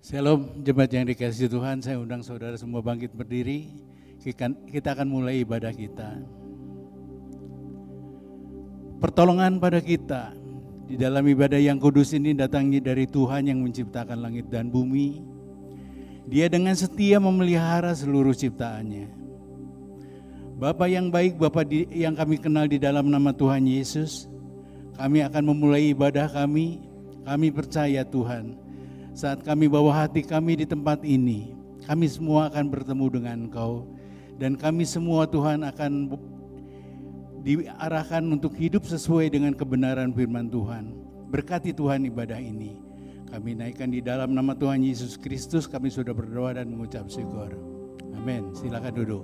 Shalom, jemaat yang dikasihi Tuhan, saya undang saudara semua bangkit berdiri. Kita akan mulai ibadah kita. Pertolongan pada kita di dalam ibadah yang kudus ini datangnya dari Tuhan yang menciptakan langit dan bumi. Dia dengan setia memelihara seluruh ciptaannya. Bapa yang baik, Bapa yang kami kenal di dalam nama Tuhan Yesus, kami akan memulai ibadah kami. Kami percaya Tuhan, saat kami bawa hati kami di tempat ini, kami semua akan bertemu dengan Engkau. Dan kami semua Tuhan akan diarahkan untuk hidup sesuai dengan kebenaran firman Tuhan. Berkati Tuhan ibadah ini. Kami naikkan di dalam nama Tuhan Yesus Kristus, kami sudah berdoa dan mengucap syukur. Amin. Silakan duduk.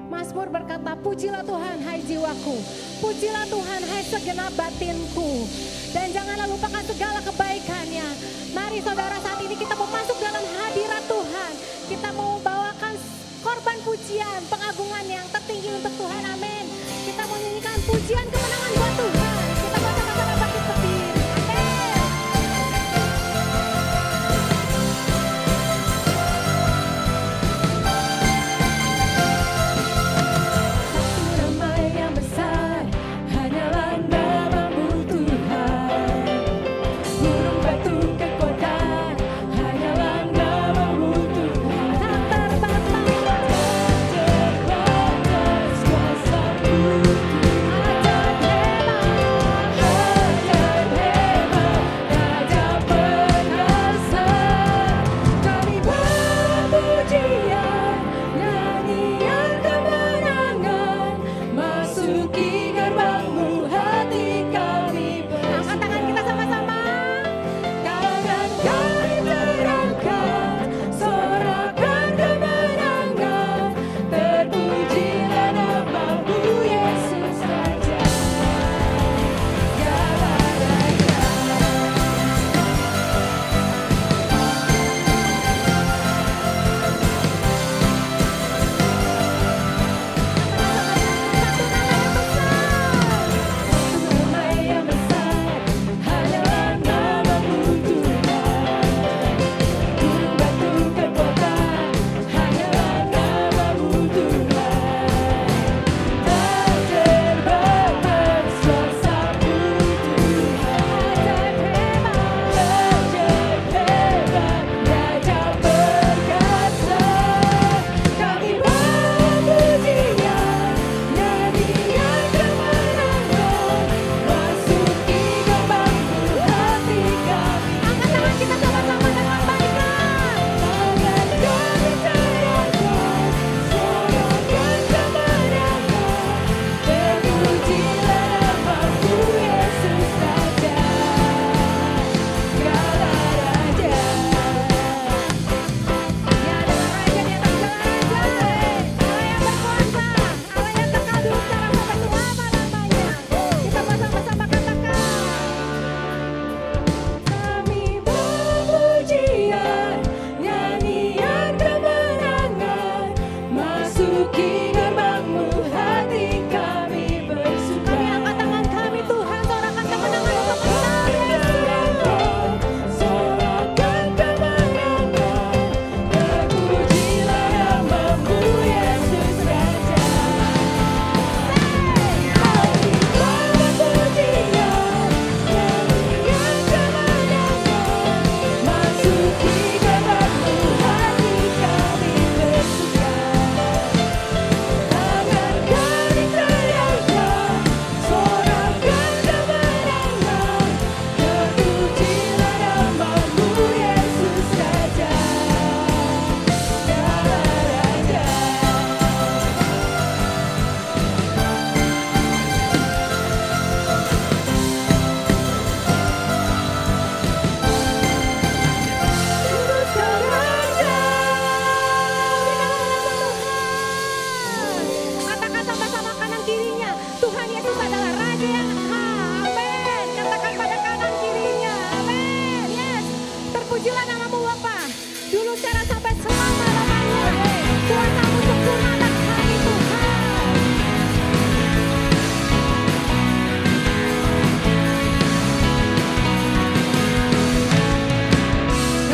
Mazmur berkata, pujilah Tuhan hai jiwaku, pujilah Tuhan hai segenap batinku, dan janganlah lupakan segala kebaikannya. Mari saudara, saat ini kita mau masuk dalam hadirat Tuhan. Kita mau bawakan korban pujian, pengagungan yang tertinggi untuk Tuhan, amin. Kita mau nyanyikan pujian kemenangan buat Tuhan. Kita mau sama-sama bangkit berdiri.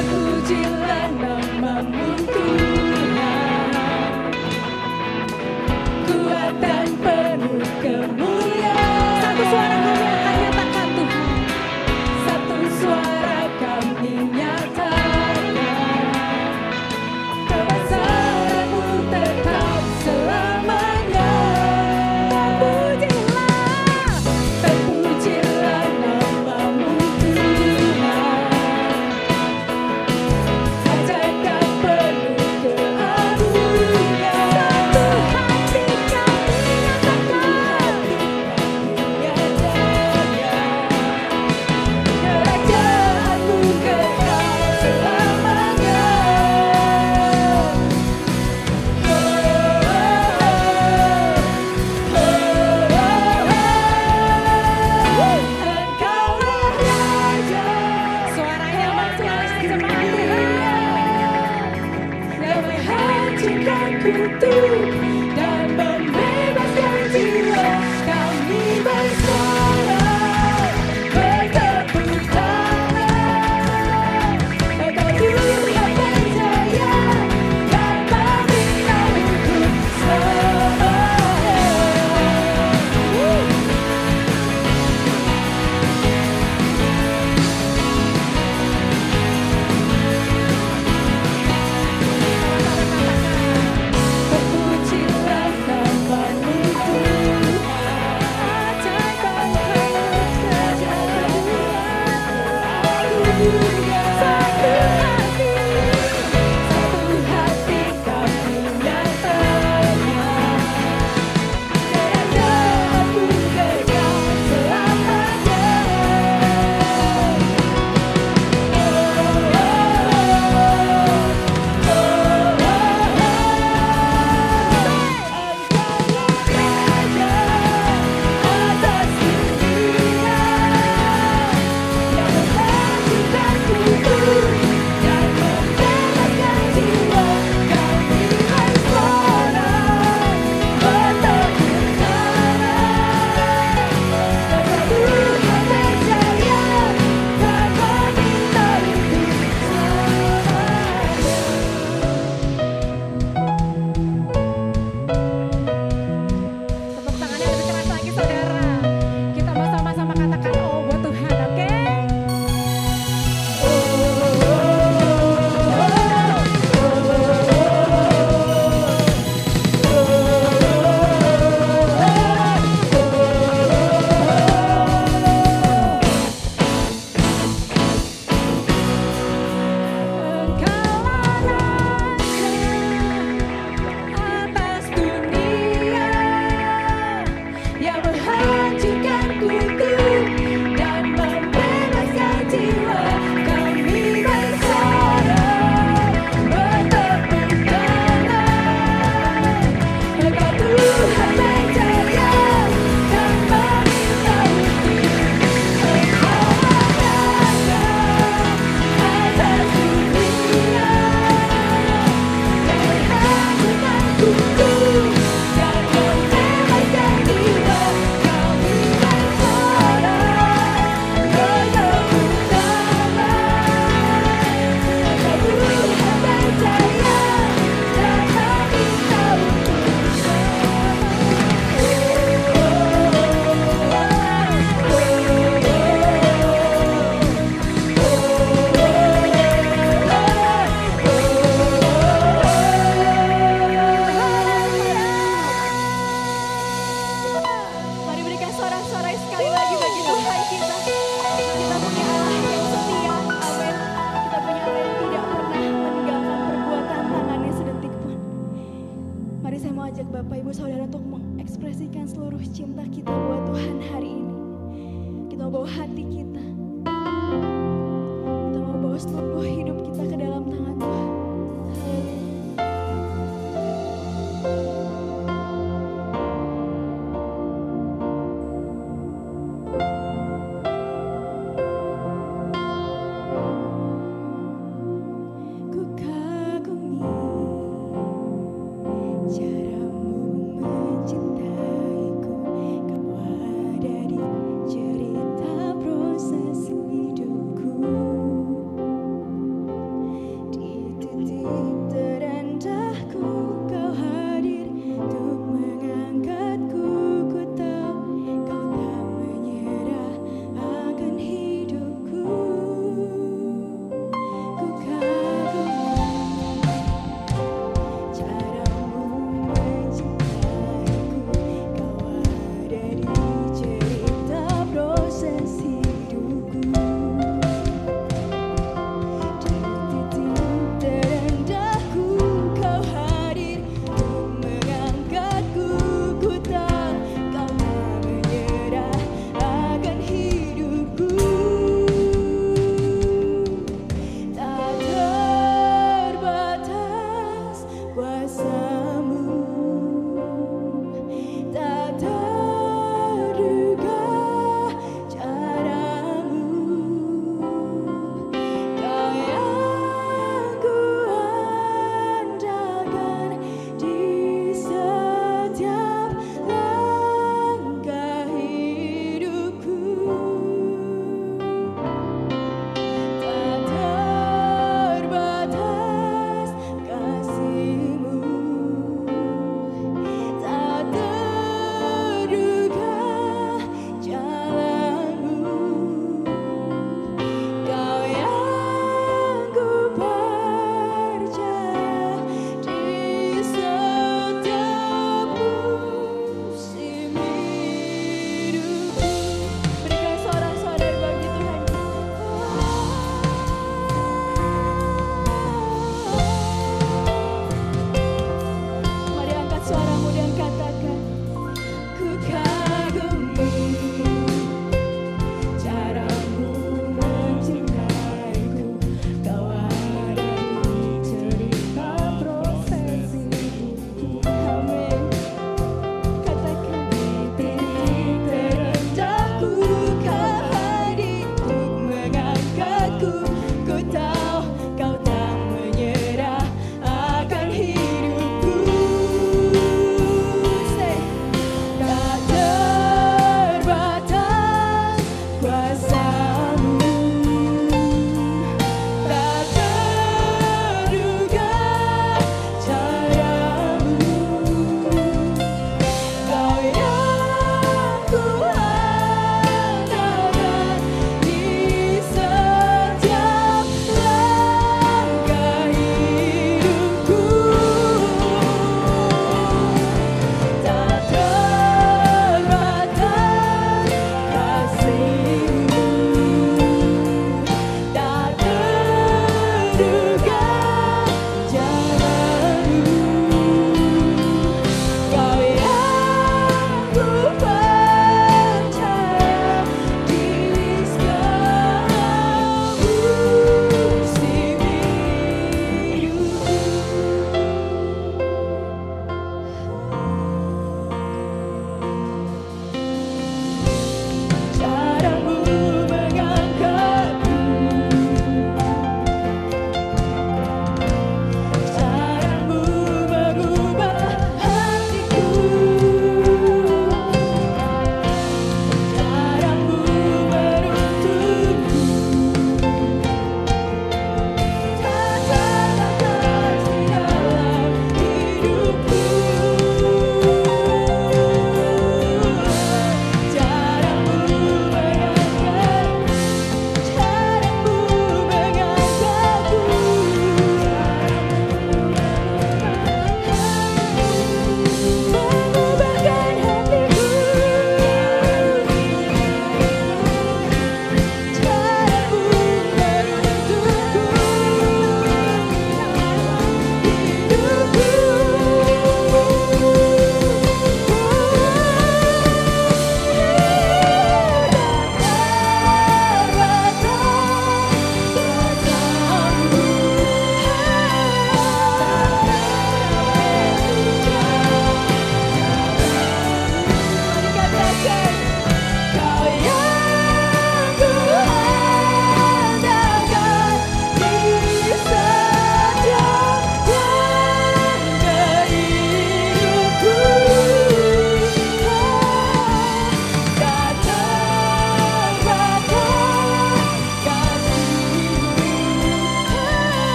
Aku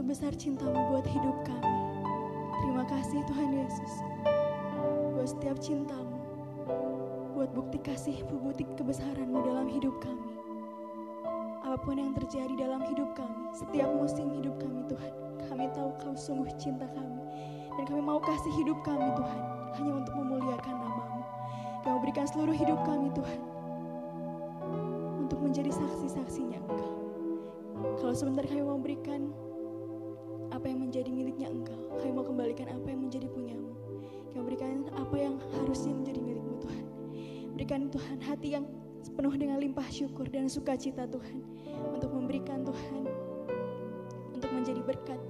besar cinta-Mu buat hidup kami. Terima kasih Tuhan Yesus, buat setiap cinta-Mu, buat bukti kasih, bukti kebesaran-Mu dalam hidup kami. Apapun yang terjadi dalam hidup kami, setiap musim hidup kami Tuhan, kami tahu Kau sungguh cinta kami. Dan kami mau kasih hidup kami Tuhan, hanya untuk memuliakan nama-Mu. Kau berikan seluruh hidup kami Tuhan, untuk menjadi saksi-saksinya Engkau. Kalau sebentar kami mau berikan apa yang menjadi miliknya Engkau, kami mau kembalikan apa yang menjadi punya-Mu. Kami berikan apa yang harusnya menjadi milik-Mu Tuhan. Berikan Tuhan hati yang penuh dengan limpah syukur dan sukacita Tuhan, untuk memberikan Tuhan, untuk menjadi berkat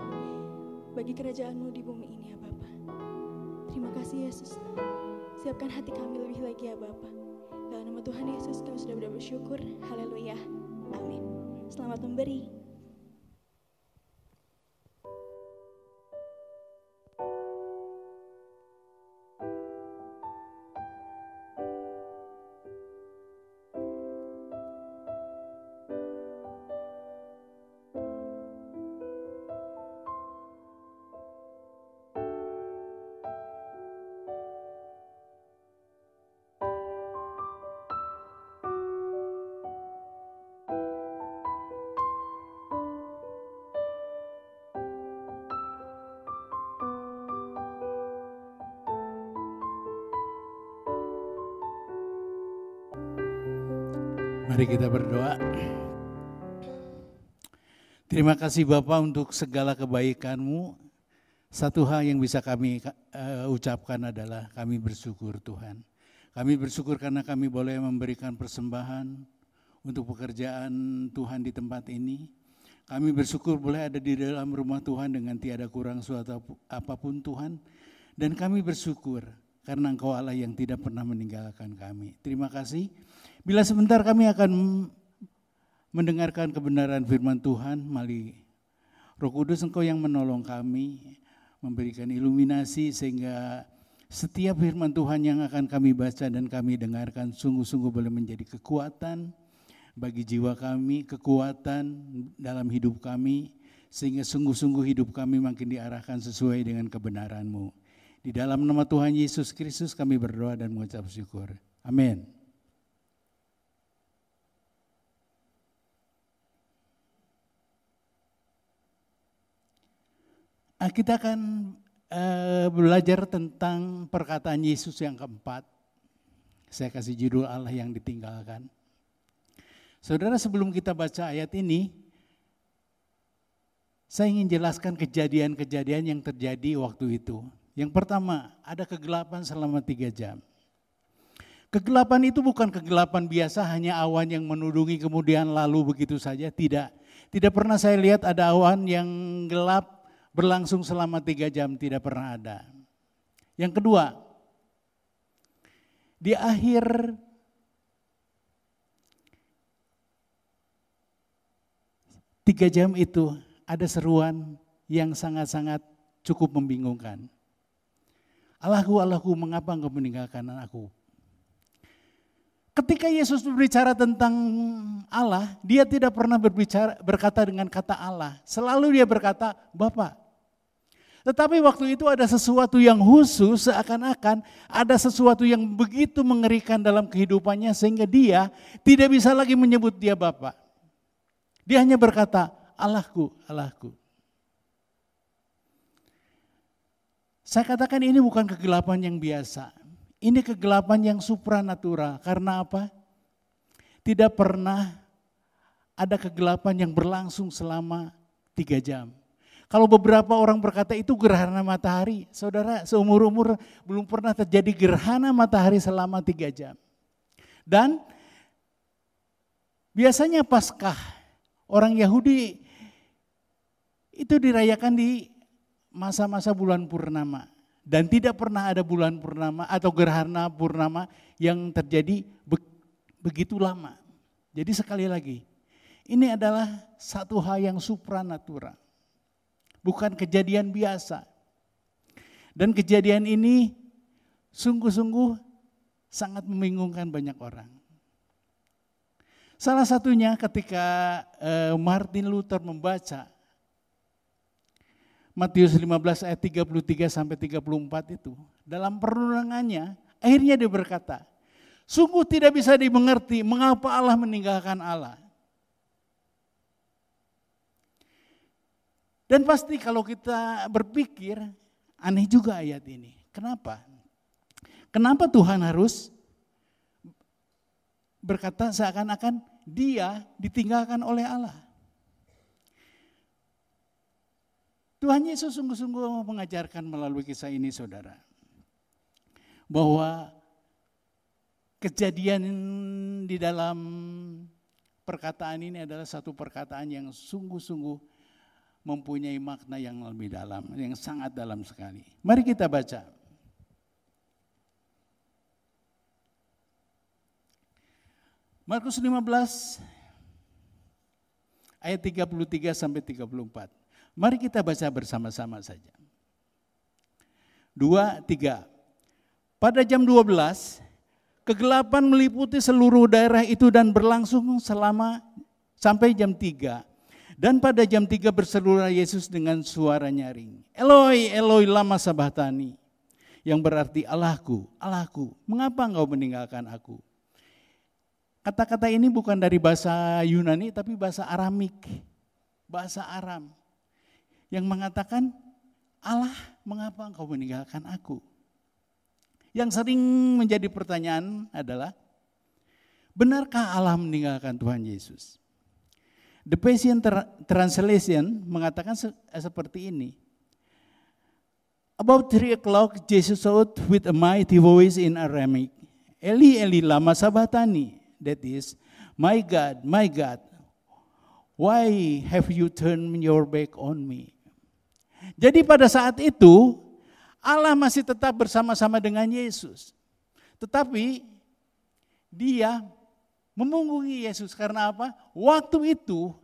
bagi kerajaan-Mu di bumi ini ya Bapa. Terima kasih Yesus. Siapkan hati kami lebih lagi ya Bapa. Dalam nama Tuhan Yesus kami sudah bersyukur. Haleluya. Amin. Selamat memberi. Mari kita berdoa. Terima kasih Bapa untuk segala kebaikan-Mu. Satu hal yang bisa kami ucapkan adalah kami bersyukur Tuhan. Kami bersyukur karena kami boleh memberikan persembahan untuk pekerjaan Tuhan di tempat ini. Kami bersyukur boleh ada di dalam rumah Tuhan dengan tiada kurang suatu apapun Tuhan. Dan kami bersyukur karena Engkau Allah yang tidak pernah meninggalkan kami. Terima kasih. Bila sebentar kami akan mendengarkan kebenaran firman Tuhan, melalui Roh Kudus Engkau yang menolong kami, memberikan iluminasi sehingga setiap firman Tuhan yang akan kami baca dan kami dengarkan sungguh-sungguh boleh menjadi kekuatan bagi jiwa kami, kekuatan dalam hidup kami, sehingga sungguh-sungguh hidup kami makin diarahkan sesuai dengan kebenaran-Mu. Di dalam nama Tuhan Yesus Kristus kami berdoa dan mengucap syukur. Amin. Kita akan belajar tentang perkataan Yesus yang keempat. Saya kasih judul Allah yang ditinggalkan. Saudara, sebelum kita baca ayat ini, saya ingin jelaskan kejadian-kejadian yang terjadi waktu itu. Yang pertama, ada kegelapan selama 3 jam. Kegelapan itu bukan kegelapan biasa, hanya awan yang menudungi kemudian lalu begitu saja. Tidak pernah saya lihat ada awan yang gelap berlangsung selama 3 jam, tidak pernah ada. Yang kedua, di akhir tiga jam itu ada seruan yang sangat-sangat cukup membingungkan. Allahku, Allahku, mengapa Engkau meninggalkan aku? Ketika Yesus berbicara tentang Allah, dia tidak pernah berkata dengan kata Allah. Selalu dia berkata Bapa. Tetapi waktu itu ada sesuatu yang khusus, seakan-akan ada sesuatu yang begitu mengerikan dalam kehidupannya sehingga dia tidak bisa lagi menyebut dia Bapa. Dia hanya berkata, Allahku, Allahku. Saya katakan ini bukan kegelapan yang biasa. Ini kegelapan yang supranatural. Karena apa? Tidak pernah ada kegelapan yang berlangsung selama 3 jam. Kalau beberapa orang berkata itu gerhana matahari, saudara, seumur-umur belum pernah terjadi gerhana matahari selama 3 jam. Dan biasanya Paskah orang Yahudi itu dirayakan di masa-masa bulan purnama. Dan tidak pernah ada bulan purnama atau gerhana purnama yang terjadi begitu lama. Jadi sekali lagi, ini adalah satu hal yang supranatural. Bukan kejadian biasa. Dan kejadian ini sungguh-sungguh sangat membingungkan banyak orang. Salah satunya ketika Martin Luther membaca Matius 15 ayat 33 sampai 34 itu, dalam perenungannya akhirnya dia berkata, sungguh tidak bisa dimengerti mengapa Allah meninggalkan Allah. Dan pasti kalau kita berpikir, aneh juga ayat ini. Kenapa? Kenapa Tuhan harus berkata seakan-akan dia ditinggalkan oleh Allah? Tuhan Yesus sungguh-sungguh mengajarkan melalui kisah ini, saudara, bahwa kejadian di dalam perkataan ini adalah satu perkataan yang sungguh-sungguh mempunyai makna yang lebih dalam, yang sangat dalam sekali. Mari kita baca. Markus 15 ayat 33 sampai 34. Mari kita baca bersama-sama saja. 2, 3. Pada jam 12, kegelapan meliputi seluruh daerah itu dan berlangsung sampai jam 3. Dan pada jam 3 berserulah Yesus dengan suara nyaring, Eloi, Eloi, lama sabachthani, yang berarti Allahku, Allahku, mengapa engkau meninggalkan aku? Kata-kata ini bukan dari bahasa Yunani tapi bahasa Aramik, bahasa Aram, yang mengatakan, Allah, mengapa engkau meninggalkan aku? Yang sering menjadi pertanyaan adalah, benarkah Allah meninggalkan Tuhan Yesus? The Passion Translation mengatakan seperti ini. About 3 o'clock, Jesus shouted with a mighty voice in Aramaic, Eli, Eli, lama sabachthani. That is, my God, why have you turned your back on me? Jadi pada saat itu, Allah masih tetap bersama-sama dengan Yesus. Tetapi dia memunggungi Yesus karena apa? Waktu itu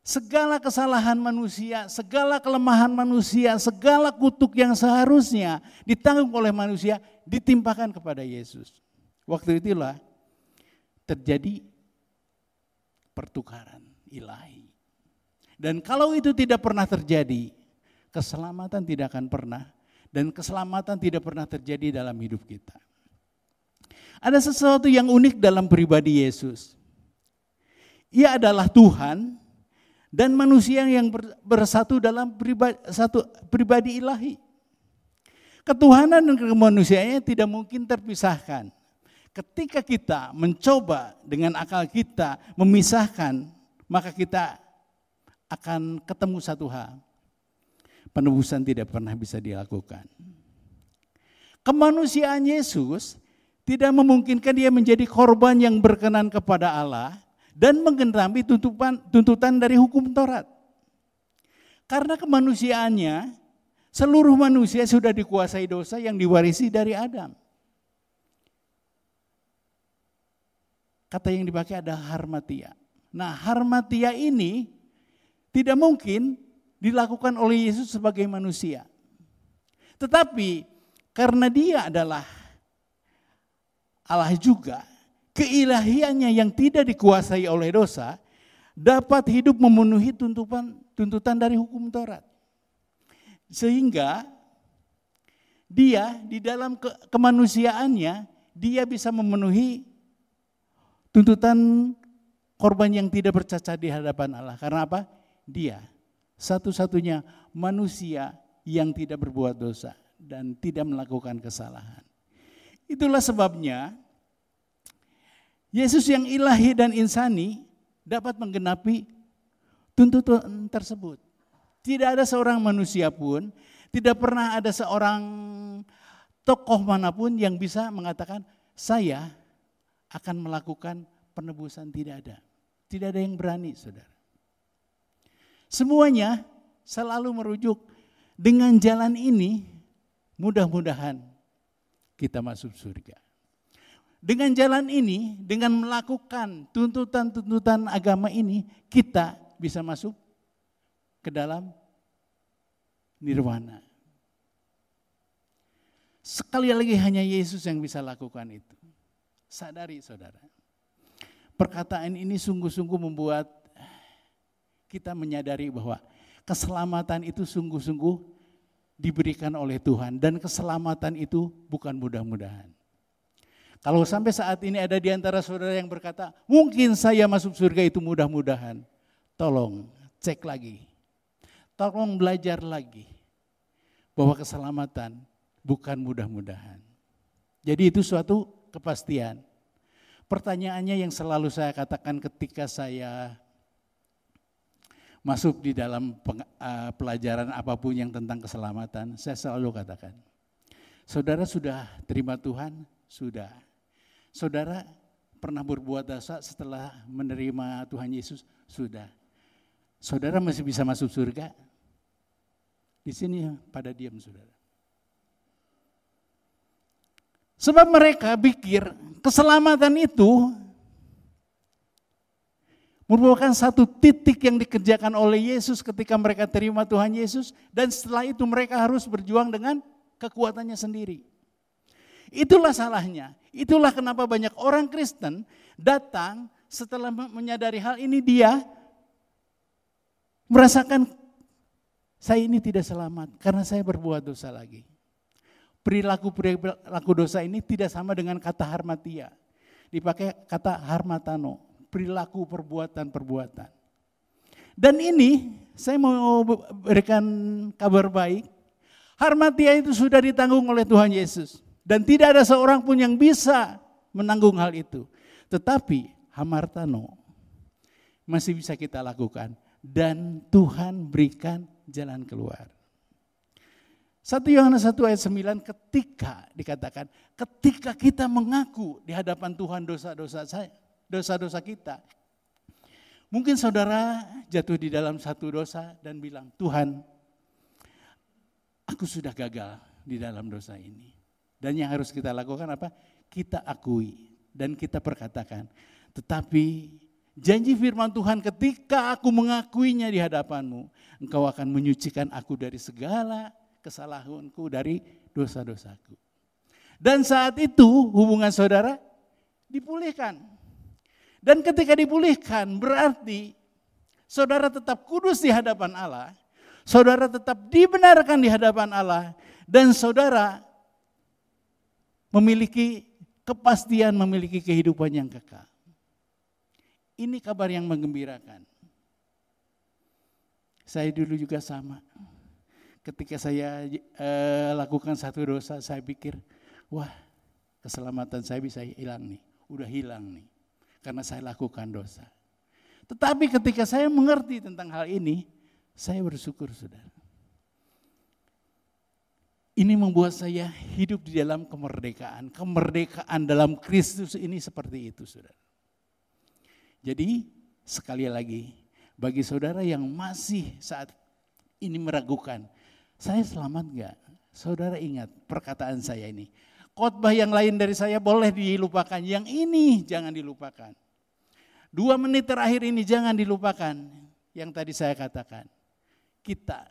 segala kesalahan manusia, segala kelemahan manusia, segala kutuk yang seharusnya ditanggung oleh manusia ditimpakan kepada Yesus. Waktu itulah terjadi pertukaran ilahi. Dan kalau itu tidak pernah terjadi, keselamatan tidak akan pernah, dan keselamatan tidak pernah terjadi dalam hidup kita. Ada sesuatu yang unik dalam pribadi Yesus. Ia adalah Tuhan dan manusia yang bersatu dalam satu pribadi ilahi. Ketuhanan dan kemanusiaannya tidak mungkin terpisahkan. Ketika kita mencoba dengan akal kita memisahkan, maka kita akan ketemu satu hal. Penebusan tidak pernah bisa dilakukan. Kemanusiaan Yesus tidak memungkinkan dia menjadi korban yang berkenan kepada Allah dan menggenapi tuntutan dari hukum Taurat. Karena kemanusiaannya, seluruh manusia sudah dikuasai dosa yang diwarisi dari Adam. Kata yang dipakai adalah harmatia. Nah, harmatia ini tidak mungkin dilakukan oleh Yesus sebagai manusia. Tetapi karena dia adalah Allah juga, keilahiannya yang tidak dikuasai oleh dosa dapat hidup memenuhi tuntutan dari hukum Taurat. Sehingga dia di dalam kemanusiaannya dia bisa memenuhi tuntutan korban yang tidak bercacat di hadapan Allah. Karena apa? Dia satu-satunya manusia yang tidak berbuat dosa dan tidak melakukan kesalahan. Itulah sebabnya Yesus yang ilahi dan insani dapat menggenapi tuntutan tersebut. Tidak ada seorang manusia pun, tidak pernah ada seorang tokoh manapun yang bisa mengatakan, saya akan melakukan penebusan. Tidak ada. Tidak ada yang berani, saudara. Semuanya selalu merujuk dengan jalan ini, mudah-mudahan kita masuk surga. Dengan jalan ini, dengan melakukan tuntutan-tuntutan agama ini, kita bisa masuk ke dalam nirwana. Sekali lagi hanya Yesus yang bisa lakukan itu. Sadari, saudara. Perkataan ini sungguh-sungguh membuat kita menyadari bahwa keselamatan itu sungguh-sungguh diberikan oleh Tuhan. Dan keselamatan itu bukan mudah-mudahan. Kalau sampai saat ini ada di antara saudara yang berkata, mungkin saya masuk surga itu mudah-mudahan. Tolong cek lagi. Tolong belajar lagi. Bahwa keselamatan bukan mudah-mudahan. Jadi itu suatu kepastian. Pertanyaannya yang selalu saya katakan ketika saya masuk di dalam pelajaran apapun yang tentang keselamatan, saya selalu katakan, saudara sudah terima Tuhan? Sudah. Saudara pernah berbuat dosa setelah menerima Tuhan Yesus? Sudah. Saudara masih bisa masuk surga? Di sini pada diam saudara. Sebab mereka pikir keselamatan itu merupakan satu titik yang dikerjakan oleh Yesus ketika mereka terima Tuhan Yesus. Dan setelah itu mereka harus berjuang dengan kekuatannya sendiri. Itulah salahnya. Itulah kenapa banyak orang Kristen datang setelah menyadari hal ini dia merasakan saya ini tidak selamat karena saya berbuat dosa lagi. Perilaku dosa ini tidak sama dengan kata harmatia. Dipakai kata harmatano, perilaku perbuatan. Dan ini saya mau berikan kabar baik. Harmatia itu sudah ditanggung oleh Tuhan Yesus. Dan tidak ada seorang pun yang bisa menanggung hal itu. Tetapi hamartano masih bisa kita lakukan. Dan Tuhan berikan jalan keluar. 1 Yohanes 1 ayat 9 ketika dikatakan, ketika kita mengaku di hadapan Tuhan dosa-dosa kita. Mungkin saudara jatuh di dalam satu dosa dan bilang, Tuhan aku sudah gagal di dalam dosa ini. Dan yang harus kita lakukan apa? Kita akui dan kita perkatakan. Tetapi janji firman Tuhan ketika aku mengakuinya di hadapanmu, engkau akan menyucikan aku dari segala kesalahanku, dari dosa-dosaku. Dan saat itu hubungan saudara dipulihkan. Dan ketika dipulihkan berarti saudara tetap kudus di hadapan Allah, saudara tetap dibenarkan di hadapan Allah, dan saudara memiliki kepastian, memiliki kehidupan yang kekal. Ini kabar yang menggembirakan. Saya dulu juga sama. Ketika saya lakukan satu dosa, saya pikir, wah keselamatan saya bisa hilang nih. Udah hilang nih, karena saya lakukan dosa. Tetapi ketika saya mengerti tentang hal ini, saya bersyukur saudara. Ini membuat saya hidup di dalam kemerdekaan. Kemerdekaan dalam Kristus ini seperti itu saudara. Jadi sekali lagi, bagi saudara yang masih saat ini meragukan, saya selamat enggak? Saudara ingat perkataan saya ini. Khotbah yang lain dari saya boleh dilupakan, yang ini jangan dilupakan. 2 menit terakhir ini jangan dilupakan. Yang tadi saya katakan, kita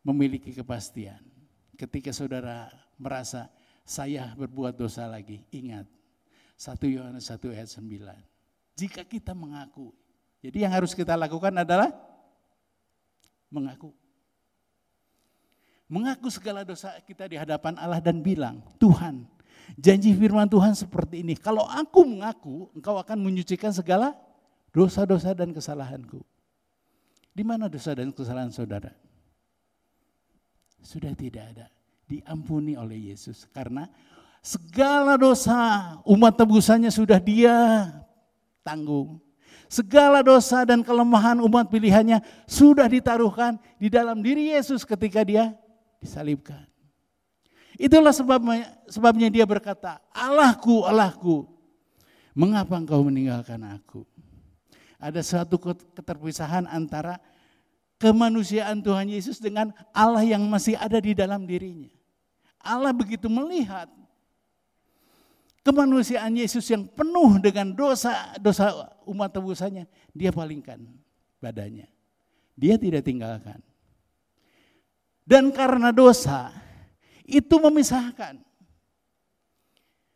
memiliki kepastian. Ketika saudara merasa saya berbuat dosa lagi, ingat 1 Yohanes 1 ayat 9. Jika kita mengaku, jadi yang harus kita lakukan adalah mengaku. Mengaku segala dosa kita di hadapan Allah dan bilang, Tuhan, janji firman Tuhan seperti ini. Kalau aku mengaku, engkau akan menyucikan segala dosa-dosa dan kesalahanku. Di mana dosa dan kesalahan saudara? Sudah tidak ada. Diampuni oleh Yesus. Karena segala dosa umat tebusannya sudah dia tanggung. Segala dosa dan kelemahan umat pilihannya sudah ditaruhkan di dalam diri Yesus ketika dia disalibkan. Itulah sebabnya dia berkata, Allahku, Allahku, mengapa engkau meninggalkan aku? Ada suatu keterpisahan antara kemanusiaan Tuhan Yesus dengan Allah yang masih ada di dalam dirinya. Allah begitu melihat kemanusiaan Yesus yang penuh dengan dosa umat tebusannya, dia palingkan badannya. Dia tidak tinggalkan. Dan karena dosa, itu memisahkan.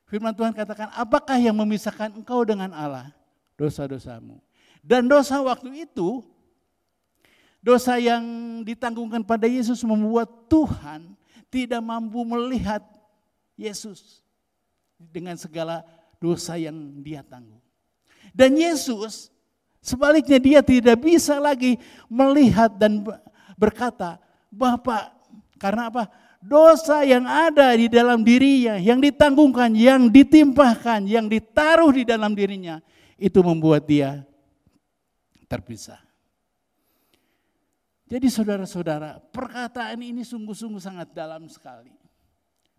Firman Tuhan katakan, apakah yang memisahkan engkau dengan Allah? Dosa-dosamu. Dan dosa waktu itu Dosa yang ditanggungkan pada Yesus membuat Tuhan tidak mampu melihat Yesus dengan segala dosa yang dia tanggung. Dan Yesus sebaliknya dia tidak bisa lagi melihat dan berkata, Bapa, karena apa? Dosa yang ada di dalam dirinya, yang ditanggungkan, yang ditimpahkan, yang ditaruh di dalam dirinya, itu membuat dia terpisah. Jadi saudara-saudara, perkataan ini sungguh-sungguh sangat dalam sekali.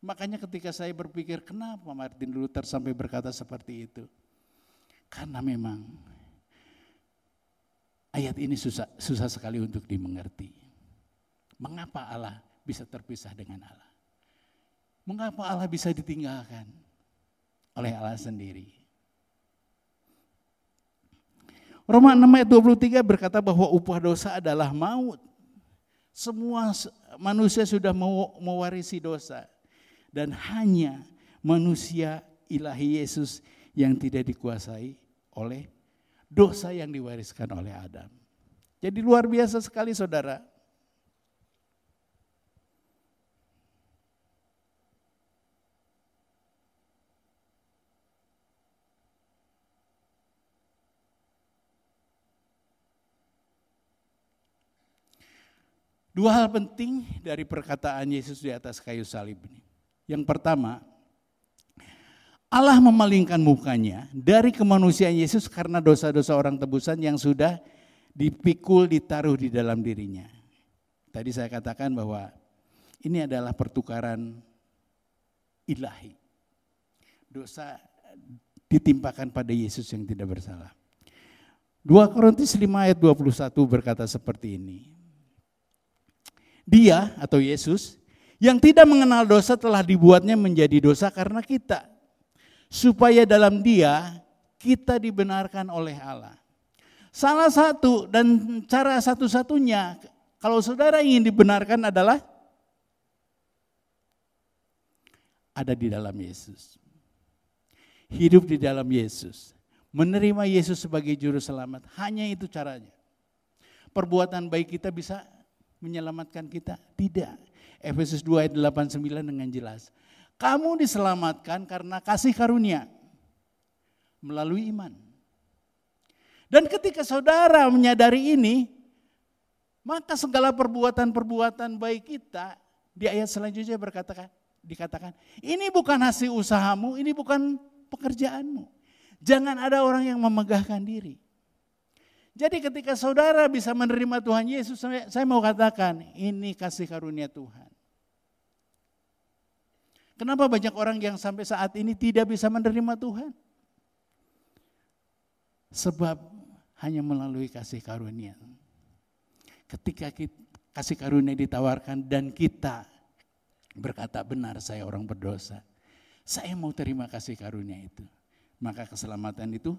Makanya ketika saya berpikir kenapa Martin Luther sampai berkata seperti itu. Karena memang ayat ini susah sekali untuk dimengerti. Mengapa Allah bisa terpisah dengan Allah? Mengapa Allah bisa ditinggalkan oleh Allah sendiri? Roma 6 ayat 23 berkata bahwa upah dosa adalah maut. Semua manusia sudah mewarisi dosa. Dan hanya manusia ilahi Yesus yang tidak dikuasai oleh dosa yang diwariskan oleh Adam. Jadi luar biasa sekali saudara. Dua hal penting dari perkataan Yesus di atas kayu salib ini. Yang pertama, Allah memalingkan mukanya dari kemanusiaan Yesus karena dosa-dosa orang tebusan yang sudah dipikul, ditaruh di dalam dirinya. Tadi saya katakan bahwa ini adalah pertukaran ilahi. Dosa ditimpakan pada Yesus yang tidak bersalah. 2 Korintus 5 ayat 21 berkata seperti ini. Dia atau Yesus yang tidak mengenal dosa telah dibuatnya menjadi dosa karena kita. Supaya dalam dia kita dibenarkan oleh Allah. Salah satu dan cara satu-satunya kalau saudara ingin dibenarkan adalah ada di dalam Yesus. Hidup di dalam Yesus. Menerima Yesus sebagai juru selamat. Hanya itu caranya. Perbuatan baik kita bisa menyelamatkan kita? Tidak. Efesus 2 ayat 8-9 dengan jelas. Kamu diselamatkan karena kasih karunia melalui iman. Dan ketika saudara menyadari ini, maka segala perbuatan-perbuatan baik kita di ayat selanjutnya dikatakan, ini bukan hasil usahamu, ini bukan pekerjaanmu. Jangan ada orang yang memegahkan diri. Jadi ketika saudara bisa menerima Tuhan Yesus, saya mau katakan ini kasih karunia Tuhan. Kenapa banyak orang yang sampai saat ini tidak bisa menerima Tuhan? Sebab hanya melalui kasih karunia. Ketika kasih karunia ditawarkan dan kita berkata benar saya orang berdosa, saya mau terima kasih karunia itu. Maka keselamatan itu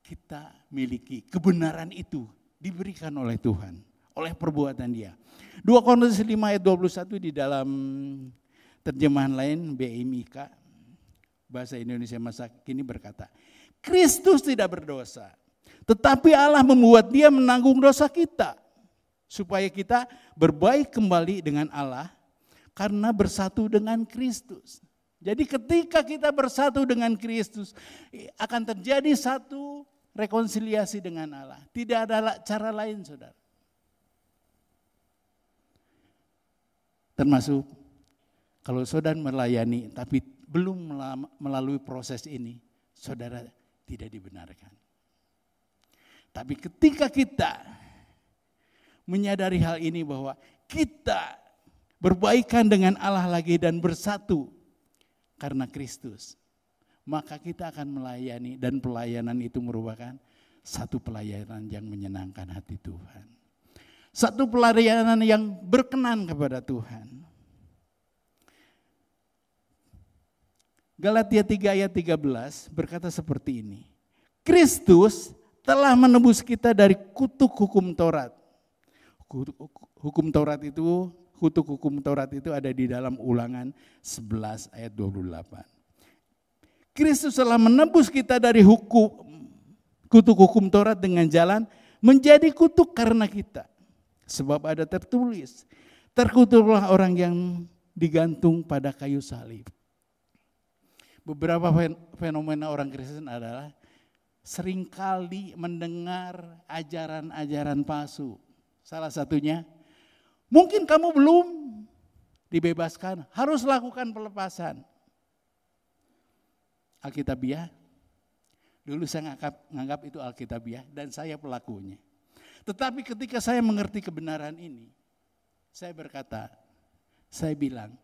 kita miliki, kebenaran itu diberikan oleh Tuhan, oleh perbuatan dia. 2 Korintus 5 ayat 21 di dalam terjemahan lain BIMIK, bahasa Indonesia masa kini berkata, Kristus tidak berdosa, tetapi Allah membuat dia menanggung dosa kita, supaya kita berbaik kembali dengan Allah karena bersatu dengan Kristus. Jadi ketika kita bersatu dengan Kristus, akan terjadi satu rekonsiliasi dengan Allah. Tidak ada cara lain, saudara. Termasuk kalau saudara melayani tapi belum melalui proses ini, saudara tidak dibenarkan. Tapi ketika kita menyadari hal ini bahwa kita berbaikan dengan Allah lagi dan bersatu karena Kristus, maka kita akan melayani dan pelayanan itu merupakan satu pelayanan yang menyenangkan hati Tuhan. Satu pelayanan yang berkenan kepada Tuhan. Galatia 3 ayat 13 berkata seperti ini. Kristus telah menebus kita dari kutuk hukum Taurat. Hukum Taurat itu, kutuk hukum Taurat itu ada di dalam Ulangan 11 ayat 28. Kristus telah menebus kita dari kutuk hukum Taurat dengan jalan menjadi kutuk karena kita. Sebab ada tertulis, terkutuklah orang yang digantung pada kayu salib. Beberapa fenomena orang Kristen adalah seringkali mendengar ajaran-ajaran palsu. Salah satunya, mungkin kamu belum dibebaskan, harus lakukan pelepasan. Alkitabiah, dulu saya menganggap itu Alkitabiah dan saya pelakunya. Tetapi ketika saya mengerti kebenaran ini, saya berkata, saya bilang,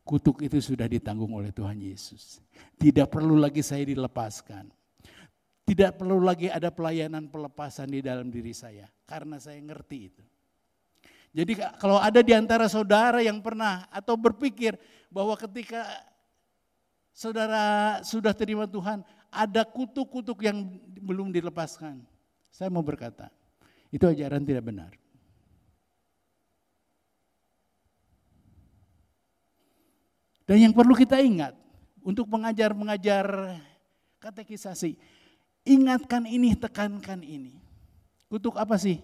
kutuk itu sudah ditanggung oleh Tuhan Yesus. Tidak perlu lagi saya dilepaskan. Tidak perlu lagi ada pelayanan pelepasan di dalam diri saya. Karena saya ngerti itu. Jadi kalau ada di antara saudara yang pernah atau berpikir bahwa ketika saudara sudah terima Tuhan, ada kutuk-kutuk yang belum dilepaskan. Saya mau berkata, itu ajaran tidak benar. Dan yang perlu kita ingat, untuk mengajar katekisasi, ingatkan ini, tekankan ini. Kutuk apa sih?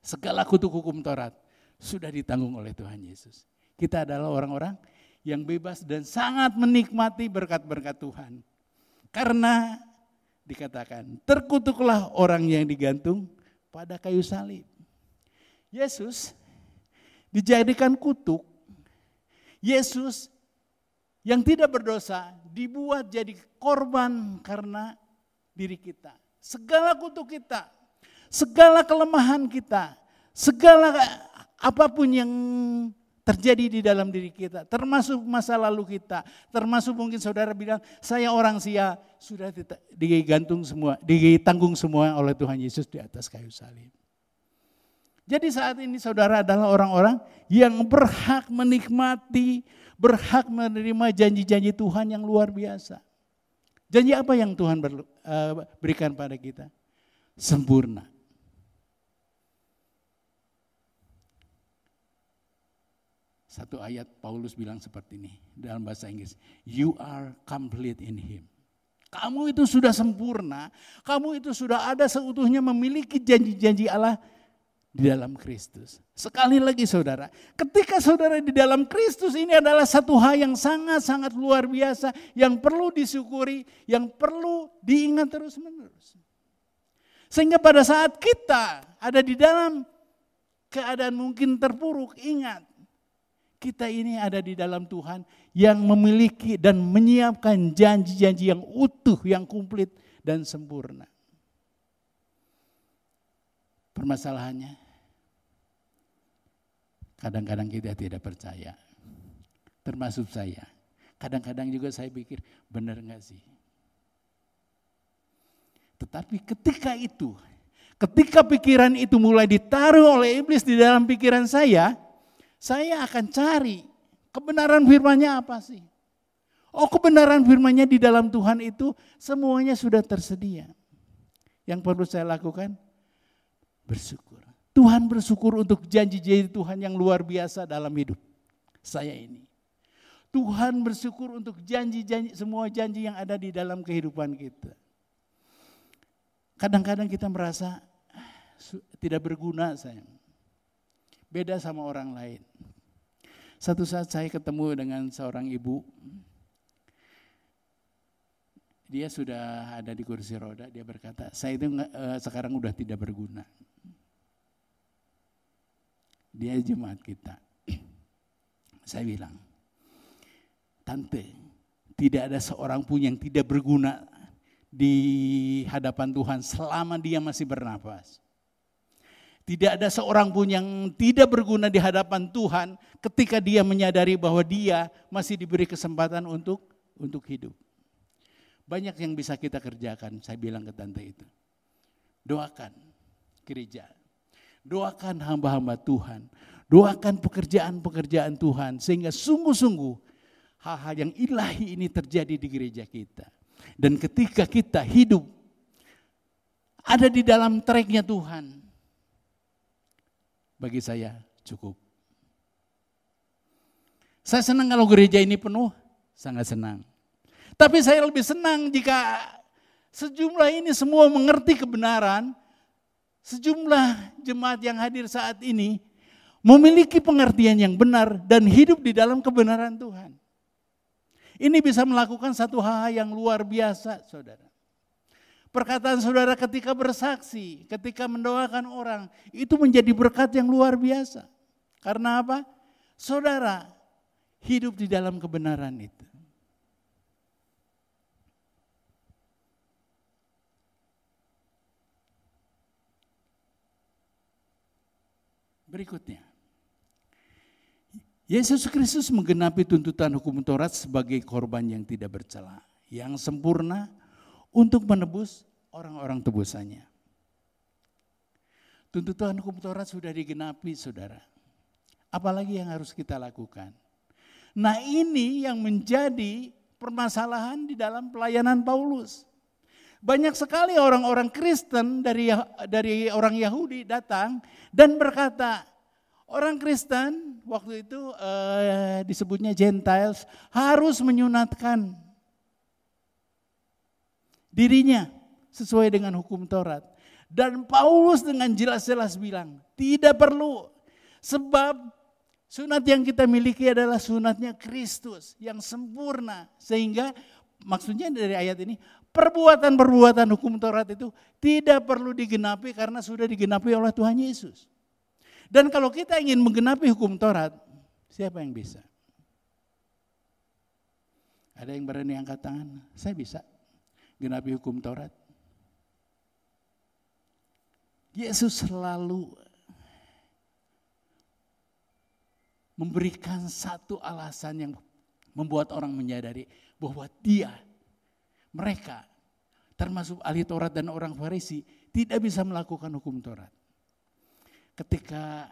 Segala kutuk hukum Taurat sudah ditanggung oleh Tuhan Yesus. Kita adalah orang-orang yang bebas dan sangat menikmati berkat-berkat Tuhan. Karena dikatakan, terkutuklah orang yang digantung pada kayu salib. Yesus dijadikan kutuk. Yesus yang tidak berdosa dibuat jadi korban karena diri kita. Segala kutuk kita, segala kelemahan kita, segala apapun yang terjadi di dalam diri kita, termasuk masa lalu kita, termasuk mungkin saudara bilang, saya orang sia, sudah ditanggung semua oleh Tuhan Yesus di atas kayu salib. Jadi saat ini saudara adalah orang-orang yang berhak menikmati, berhak menerima janji-janji Tuhan yang luar biasa. Janji apa yang Tuhan berikan pada kita? Sempurna. Satu ayat Paulus bilang seperti ini dalam bahasa Inggris. You are complete in Him. Kamu itu sudah sempurna, kamu itu sudah ada seutuhnya memiliki janji-janji Allah di dalam Kristus. Sekali lagi saudara, ketika saudara di dalam Kristus ini adalah satu hal yang sangat-sangat luar biasa, yang perlu disyukuri, yang perlu diingat terus-menerus. Sehingga pada saat kita ada di dalam keadaan mungkin terpuruk, ingat, kita ini ada di dalam Tuhan yang memiliki dan menyiapkan janji-janji yang utuh, yang komplit dan sempurna. Permasalahannya, kadang-kadang kita tidak percaya, termasuk saya. Kadang-kadang juga saya pikir, benar enggak sih? Tetapi ketika pikiran itu mulai ditaruh oleh iblis di dalam pikiran saya akan cari kebenaran firman-Nya apa sih? Oh, kebenaran firman-Nya di dalam Tuhan itu semuanya sudah tersedia. Yang perlu saya lakukan, bersyukur. Tuhan bersyukur untuk janji-janji Tuhan yang luar biasa dalam hidup saya ini. Tuhan bersyukur untuk janji-janji, semua janji yang ada di dalam kehidupan kita. Kadang-kadang kita merasa tidak berguna sayang. Beda sama orang lain. Satu saat saya ketemu dengan seorang ibu. Dia sudah ada di kursi roda, dia berkata, saya itu sekarang udah tidak berguna. Dia jemaat kita. Saya bilang, tante, tidak ada seorang pun yang tidak berguna di hadapan Tuhan selama dia masih bernapas. Tidak ada seorang pun yang tidak berguna di hadapan Tuhan ketika dia menyadari bahwa dia masih diberi kesempatan untuk hidup. Banyak yang bisa kita kerjakan, saya bilang ke tante itu. Doakan gereja, doakan hamba-hamba Tuhan, doakan pekerjaan-pekerjaan Tuhan sehingga sungguh-sungguh hal-hal yang ilahi ini terjadi di gereja kita. Dan ketika kita hidup ada di dalam tracknya Tuhan, bagi saya cukup. Saya senang kalau gereja ini penuh, sangat senang. Tapi saya lebih senang jika sejumlah ini semua mengerti kebenaran, sejumlah jemaat yang hadir saat ini memiliki pengertian yang benar dan hidup di dalam kebenaran Tuhan. Ini bisa melakukan satu hal yang luar biasa, saudara. Perkataan saudara ketika bersaksi, ketika mendoakan orang, itu menjadi berkat yang luar biasa. Karena apa? Saudara hidup di dalam kebenaran itu. Berikutnya, Yesus Kristus menggenapi tuntutan hukum Taurat sebagai korban yang tidak bercela, yang sempurna untuk menebus orang-orang tebusannya. Tuntutan hukum Taurat sudah digenapi, saudara. Apalagi yang harus kita lakukan? Nah, ini yang menjadi permasalahan di dalam pelayanan Paulus. Banyak sekali orang-orang Kristen dari orang Yahudi datang dan berkata, orang Kristen waktu itu disebutnya Gentiles harus menyunatkan dirinya sesuai dengan hukum Taurat. Dan Paulus dengan jelas-jelas bilang, tidak perlu, sebab sunat yang kita miliki adalah sunatnya Kristus yang sempurna. Sehingga maksudnya dari ayat ini, perbuatan-perbuatan hukum Taurat itu tidak perlu digenapi karena sudah digenapi oleh Tuhan Yesus. Dan kalau kita ingin menggenapi hukum Taurat, siapa yang bisa? Ada yang berani angkat tangan? Saya bisa genapi hukum Taurat. Yesus selalu memberikan satu alasan yang membuat orang menyadari bahwa mereka termasuk ahli Taurat dan orang Farisi tidak bisa melakukan hukum Taurat. Ketika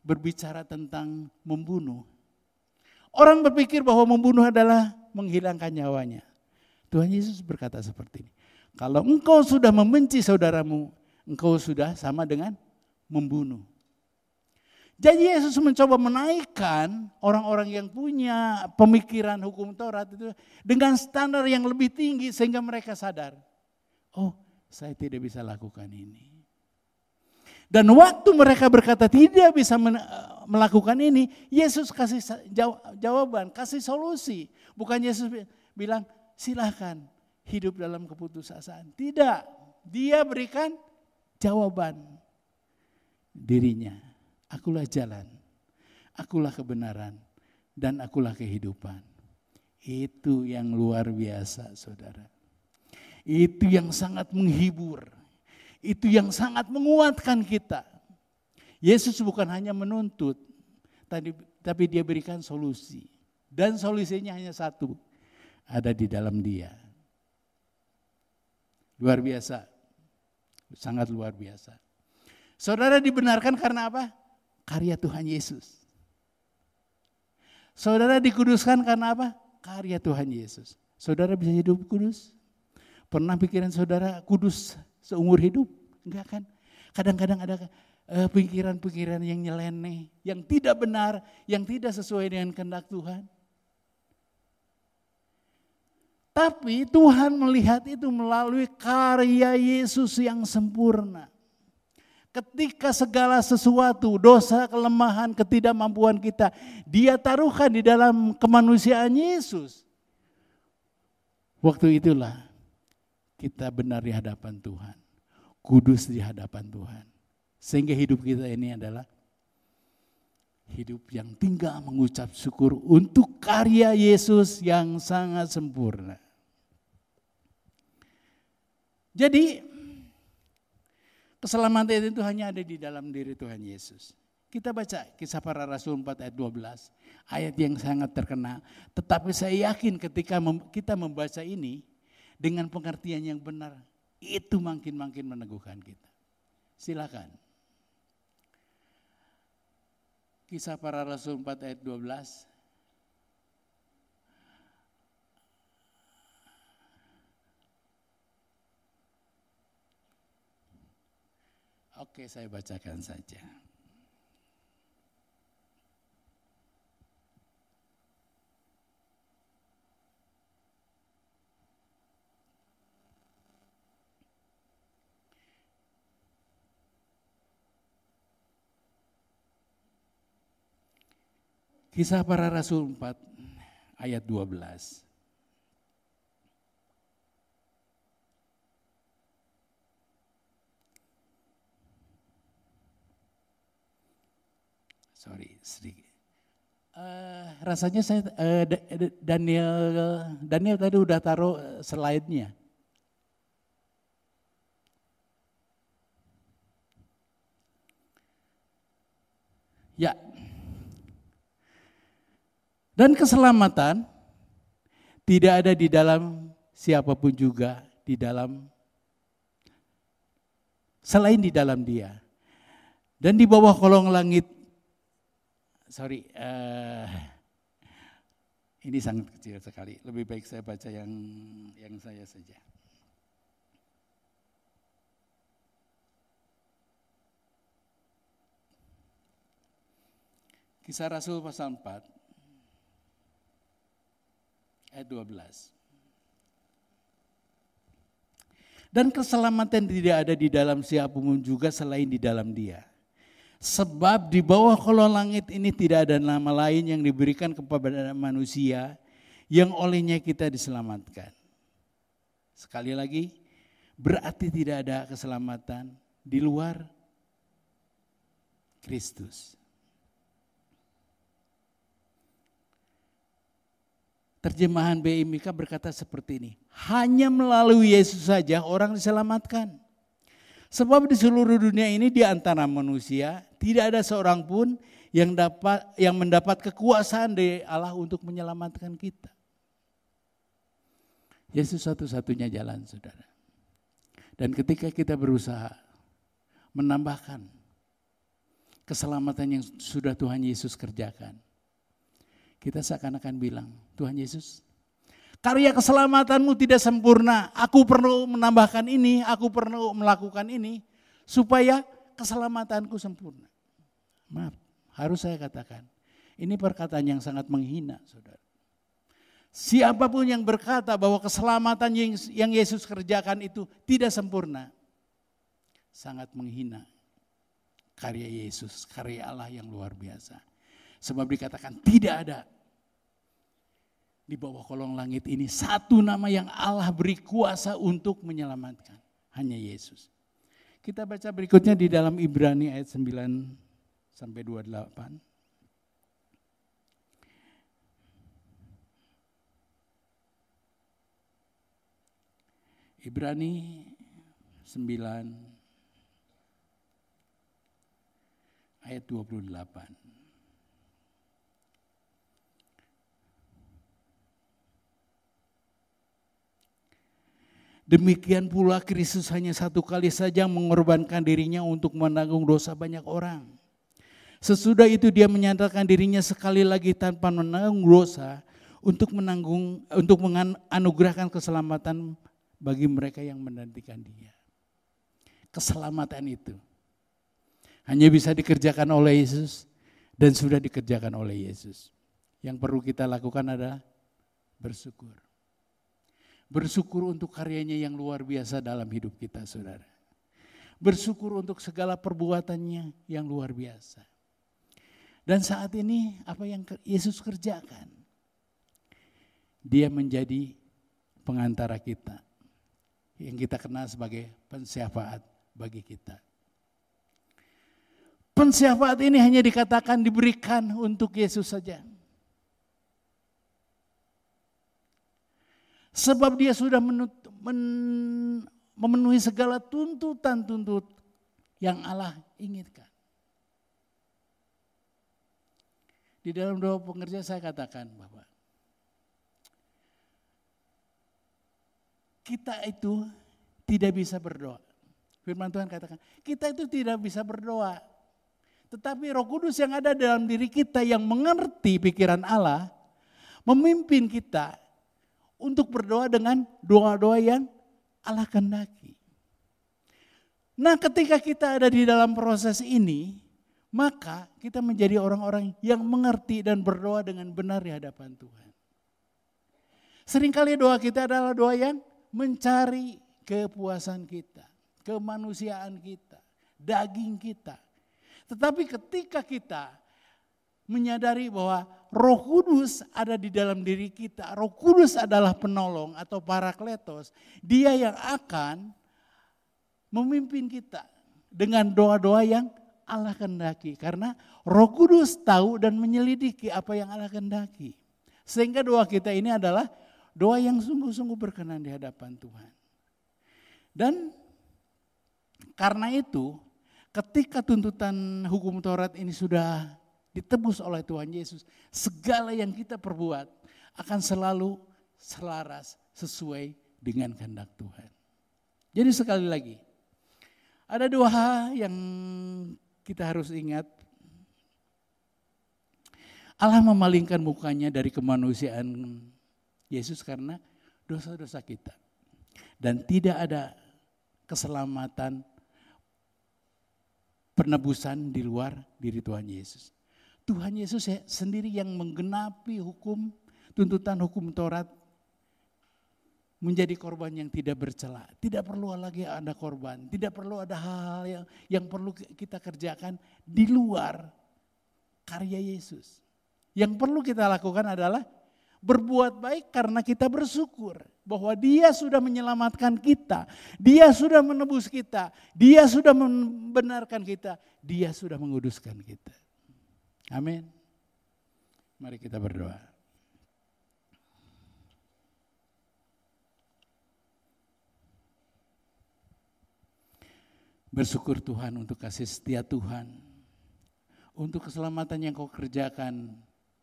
berbicara tentang membunuh, orang berpikir bahwa membunuh adalah menghilangkan nyawanya. Tuhan Yesus berkata seperti ini, kalau engkau sudah membenci saudaramu, engkau sudah sama dengan membunuh. Jadi Yesus mencoba menaikkan orang-orang yang punya pemikiran hukum Taurat itu dengan standar yang lebih tinggi sehingga mereka sadar, oh saya tidak bisa lakukan ini. Dan waktu mereka berkata tidak bisa melakukan ini, Yesus kasih jawaban, kasih solusi. Bukan Yesus bilang silahkan hidup dalam keputusasaan. Tidak, dia berikan jawaban dirinya. Akulah jalan, akulah kebenaran, dan akulah kehidupan. Itu yang luar biasa, saudara. Itu yang sangat menghibur. Itu yang sangat menguatkan kita. Yesus bukan hanya menuntut, tapi dia berikan solusi. Dan solusinya hanya satu, ada di dalam dia. Luar biasa, sangat luar biasa. Saudara dibenarkan karena apa? Karya Tuhan Yesus. Saudara dikuduskan karena apa? Karya Tuhan Yesus. Saudara bisa hidup kudus? Pernah pikiran saudara kudus seumur hidup? Enggak kan? Kadang-kadang ada pikiran-pikiran yang nyeleneh, yang tidak benar, yang tidak sesuai dengan kehendak Tuhan. Tapi Tuhan melihat itu melalui karya Yesus yang sempurna. Ketika segala sesuatu, dosa, kelemahan, ketidakmampuan kita, dia taruhkan di dalam kemanusiaan Yesus. Waktu itulah kita benar di hadapan Tuhan, kudus di hadapan Tuhan. Sehingga hidup kita ini adalah hidup yang tinggal mengucap syukur untuk karya Yesus yang sangat sempurna. Jadi keselamatan itu hanya ada di dalam diri Tuhan Yesus. Kita baca Kisah Para Rasul 4 ayat 12, ayat yang sangat terkenal. Tetapi saya yakin ketika kita membaca ini dengan pengertian yang benar, itu makin meneguhkan kita. Silakan. Kisah Para Rasul 4 ayat 12. Oke, saya bacakan saja. Kisah Para Rasul 4 ayat 12. Sorry, sedikit. Rasanya saya Daniel tadi udah taruh slide-nya. Ya. Dan keselamatan tidak ada di dalam siapapun juga, di dalam selain di dalam Dia. Dan di bawah kolong langit, ini sangat kecil sekali. Lebih baik saya baca yang saya saja. Kisah Rasul pasal 4 ayat 12. Dan keselamatan tidak ada di dalam siapapun juga selain di dalam Dia. Sebab di bawah kolong langit ini tidak ada nama lain yang diberikan kepada manusia yang olehnya kita diselamatkan. Sekali lagi, berarti tidak ada keselamatan di luar Kristus. Terjemahan BIMK berkata seperti ini, hanya melalui Yesus saja orang diselamatkan. Sebab di seluruh dunia ini di antara manusia tidak ada seorang pun yang mendapat kekuasaan dari Allah untuk menyelamatkan kita. Yesus satu-satunya jalan, saudara. Dan ketika kita berusaha menambahkan keselamatan yang sudah Tuhan Yesus kerjakan, kita seakan-akan bilang, Tuhan Yesus, karya keselamatanmu tidak sempurna, aku perlu menambahkan ini, aku perlu melakukan ini, supaya keselamatanku sempurna. Maaf, harus saya katakan, ini perkataan yang sangat menghina, saudara. Siapapun yang berkata bahwa keselamatan yang Yesus kerjakan itu tidak sempurna, sangat menghina karya Yesus, karya Allah yang luar biasa. Sebab dikatakan tidak ada di bawah kolong langit ini satu nama yang Allah beri kuasa untuk menyelamatkan. Hanya Yesus. Kita baca berikutnya di dalam Ibrani ayat 9 sampai 28. Ibrani 9 ayat 28. Demikian pula Kristus hanya satu kali saja mengorbankan dirinya untuk menanggung dosa banyak orang. Sesudah itu dia menyatakan dirinya sekali lagi tanpa menanggung dosa untuk menganugerahkan keselamatan bagi mereka yang menantikan dia. Keselamatan itu hanya bisa dikerjakan oleh Yesus dan sudah dikerjakan oleh Yesus. Yang perlu kita lakukan adalah bersyukur. Bersyukur untuk karyanya yang luar biasa dalam hidup kita, saudara. Bersyukur untuk segala perbuatannya yang luar biasa. Dan saat ini apa yang Yesus kerjakan? Dia menjadi pengantara kita. Yang kita kenal sebagai pensyafaat bagi kita. Pensyafaat ini hanya dikatakan diberikan untuk Yesus saja. Sebab dia sudah memenuhi segala tuntutan yang Allah inginkan. Di dalam doa pengerja saya katakan bahwa kita itu tidak bisa berdoa. Firman Tuhan katakan, kita itu tidak bisa berdoa. Tetapi Roh Kudus yang ada dalam diri kita yang mengerti pikiran Allah, memimpin kita untuk berdoa dengan doa-doa yang Allah kehendaki. Nah, ketika kita ada di dalam proses ini, maka kita menjadi orang-orang yang mengerti dan berdoa dengan benar di hadapan Tuhan. Seringkali doa kita adalah doa yang mencari kepuasan kita, kemanusiaan kita, daging kita. Tetapi ketika kita menyadari bahwa Roh Kudus ada di dalam diri kita. Roh Kudus adalah penolong atau parakletos. Dia yang akan memimpin kita dengan doa-doa yang Allah kehendaki. Karena Roh Kudus tahu dan menyelidiki apa yang Allah kehendaki. Sehingga doa kita ini adalah doa yang sungguh-sungguh berkenan di hadapan Tuhan. Dan karena itu ketika tuntutan hukum Taurat ini sudah ditebus oleh Tuhan Yesus, segala yang kita perbuat akan selalu selaras sesuai dengan kehendak Tuhan. Jadi sekali lagi, ada dua hal yang kita harus ingat. Allah memalingkan mukanya dari kemanusiaan Yesus karena dosa-dosa kita. Dan tidak ada keselamatan penebusan di luar diri Tuhan Yesus. Tuhan Yesus sendiri yang menggenapi tuntutan hukum Taurat, menjadi korban yang tidak bercela. Tidak perlu lagi ada korban, tidak perlu ada hal-hal yang perlu kita kerjakan di luar karya Yesus. Yang perlu kita lakukan adalah berbuat baik karena kita bersyukur bahwa Dia sudah menyelamatkan kita, Dia sudah menebus kita, Dia sudah membenarkan kita, Dia sudah menguduskan kita. Amin. Mari kita berdoa. Bersyukur Tuhan untuk kasih setia Tuhan, untuk keselamatan yang Kau kerjakan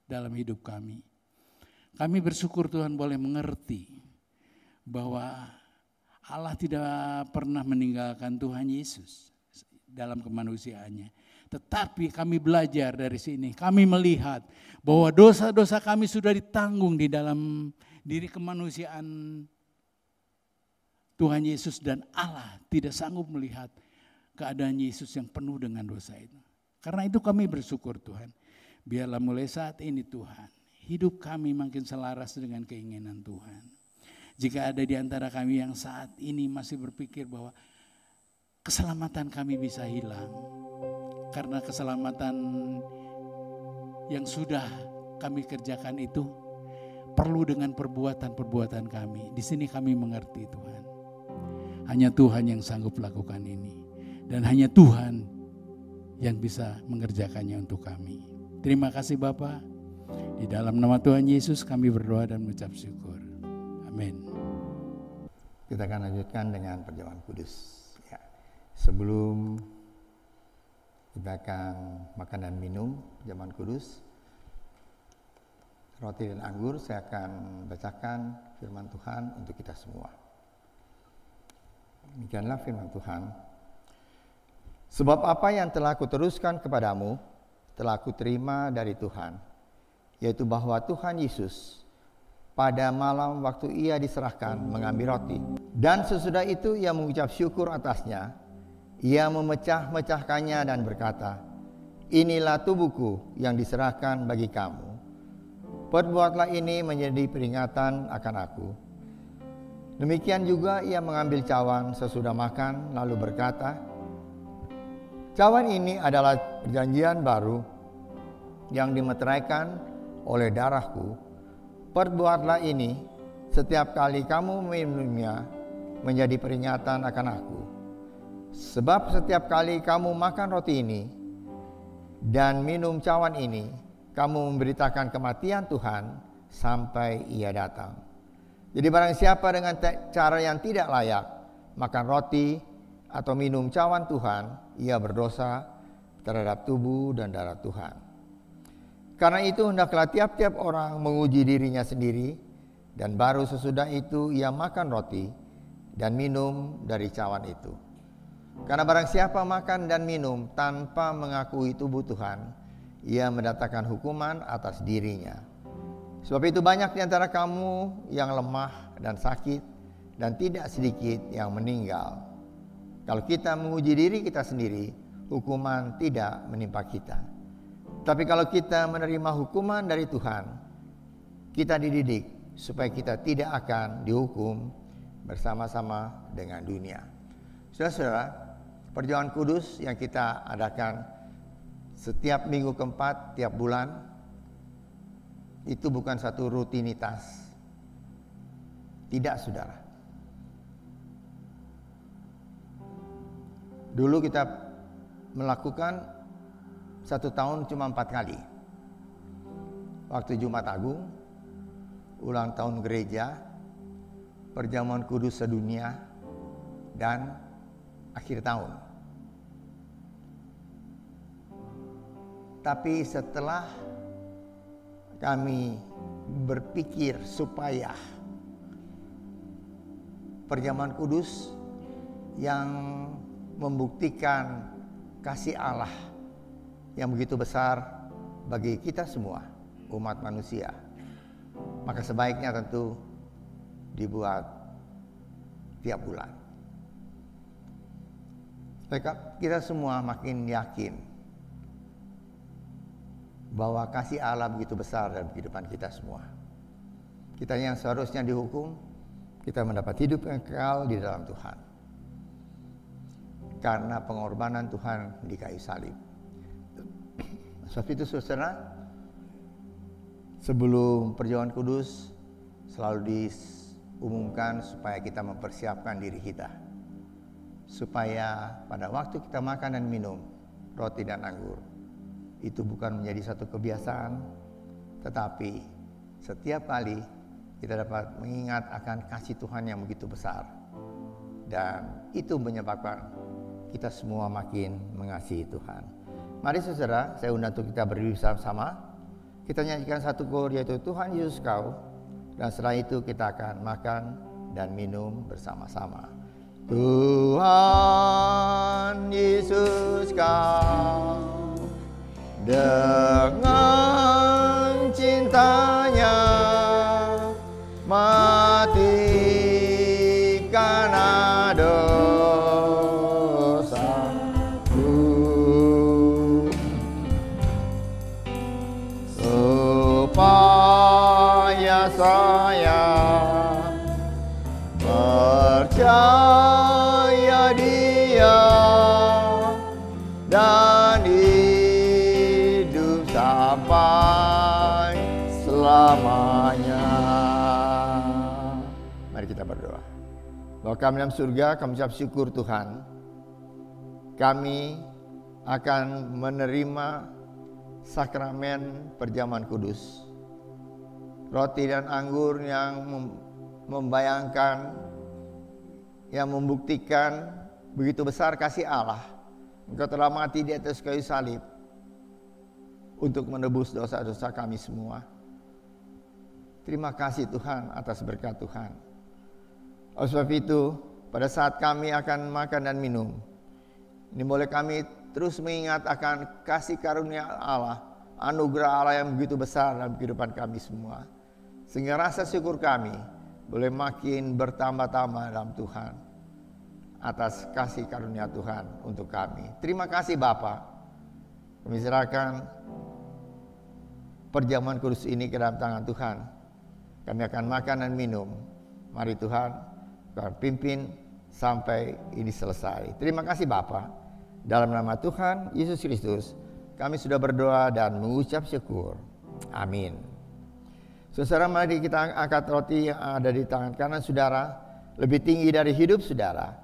dalam hidup kami. Kami bersyukur Tuhan boleh mengerti bahwa Allah tidak pernah meninggalkan Tuhan Yesus dalam kemanusiaannya. Tetapi kami belajar dari sini, kami melihat bahwa dosa-dosa kami sudah ditanggung di dalam diri kemanusiaan Tuhan Yesus, dan Allah tidak sanggup melihat keadaan Yesus yang penuh dengan dosa itu. Karena itu kami bersyukur Tuhan, biarlah mulai saat ini Tuhan, hidup kami makin selaras dengan keinginan Tuhan. Jika ada di antara kami yang saat ini masih berpikir bahwa keselamatan kami bisa hilang, karena keselamatan yang sudah kami kerjakan itu perlu dengan perbuatan-perbuatan kami. Di sini kami mengerti Tuhan. Hanya Tuhan yang sanggup lakukan ini. Dan hanya Tuhan yang bisa mengerjakannya untuk kami. Terima kasih Bapa. Di dalam nama Tuhan Yesus kami berdoa dan mengucap syukur. Amin. Kita akan lanjutkan dengan perjamuan kudus. Ya. Sebelum kita akan makan dan minum perjamuan kudus, roti dan anggur, saya akan bacakan firman Tuhan untuk kita semua. Demikianlah firman Tuhan. Sebab apa yang telah kuteruskan kepadamu, telah kuterima dari Tuhan, yaitu bahwa Tuhan Yesus pada malam waktu Ia diserahkan mengambil roti, dan sesudah itu Ia mengucap syukur atasnya. Ia memecah-mecahkannya dan berkata, inilah tubuhku yang diserahkan bagi kamu. Perbuatlah ini menjadi peringatan akan aku. Demikian juga ia mengambil cawan sesudah makan, lalu berkata, cawan ini adalah perjanjian baru yang dimeteraikan oleh darahku. Perbuatlah ini setiap kali kamu meminumnya menjadi peringatan akan aku. Sebab setiap kali kamu makan roti ini dan minum cawan ini, kamu memberitakan kematian Tuhan sampai Ia datang. Jadi barang siapa dengan cara yang tidak layak makan roti atau minum cawan Tuhan, ia berdosa terhadap tubuh dan darah Tuhan. Karena itu hendaklah tiap-tiap orang menguji dirinya sendiri, dan baru sesudah itu ia makan roti dan minum dari cawan itu. Karena barang siapa makan dan minum tanpa mengakui tubuh Tuhan, ia mendatangkan hukuman atas dirinya. Sebab itu banyak di antara kamu yang lemah dan sakit, dan tidak sedikit yang meninggal. Kalau kita menguji diri kita sendiri, hukuman tidak menimpa kita. Tapi kalau kita menerima hukuman dari Tuhan, kita dididik supaya kita tidak akan dihukum bersama-sama dengan dunia. Saudara-saudara, perjamuan kudus yang kita adakan setiap minggu keempat tiap bulan itu bukan satu rutinitas. Tidak, saudara. Dulu kita melakukan 1 tahun cuma 4 kali. Waktu Jumat Agung, ulang tahun gereja, perjamuan kudus sedunia, dan akhir tahun. Tapi setelah kami berpikir supaya perjamuan kudus yang membuktikan kasih Allah yang begitu besar bagi kita semua, umat manusia, maka sebaiknya tentu dibuat tiap bulan. Kita semua makin yakin bahwa kasih Allah begitu besar dalam kehidupan kita semua. Kita yang seharusnya dihukum, kita mendapat hidup yang kekal di dalam Tuhan. Karena pengorbanan Tuhan di kayu salib. Sebab itu saudara, sebelum perjamuan kudus selalu diumumkan supaya kita mempersiapkan diri kita. Supaya pada waktu kita makan dan minum roti dan anggur, itu bukan menjadi satu kebiasaan, tetapi setiap kali kita dapat mengingat akan kasih Tuhan yang begitu besar. Dan itu menyebabkan kita semua makin mengasihi Tuhan. Mari saudara, saya undang untuk kita berdiri bersama-sama. Kita nyanyikan satu kor, yaitu Tuhan Yesus Kau. Dan setelah itu kita akan makan dan minum bersama-sama. Tuhan Yesus Kau, dengan cintanya mati karena dosaku, supaya saya percaya Dia dan hidup sampai selamanya. Mari kita berdoa. Bapa kami dalam surga, kami ucap syukur Tuhan. Kami akan menerima sakramen perjamuan kudus. Roti dan anggur yang membayangkan, yang membuktikan begitu besar kasih Allah. Engkau telah mati di atas kayu salib untuk menebus dosa-dosa kami semua. Terima kasih Tuhan atas berkat Tuhan. Oleh sebab itu, pada saat kami akan makan dan minum, ini boleh kami terus mengingat akan kasih karunia Allah, anugerah Allah yang begitu besar dalam kehidupan kami semua. Sehingga rasa syukur kami boleh makin bertambah-tambah dalam Tuhan atas kasih karunia Tuhan untuk kami. Terima kasih Bapa. Kami serahkan perjamuan kudus ini ke dalam tangan Tuhan. Kami akan makan dan minum. Mari Tuhan, Tuhan pimpin sampai ini selesai. Terima kasih Bapa. Dalam nama Tuhan Yesus Kristus, kami sudah berdoa dan mengucap syukur. Amin. Saudara, mari kita angkat roti yang ada di tangan kanan saudara, lebih tinggi dari hidup saudara.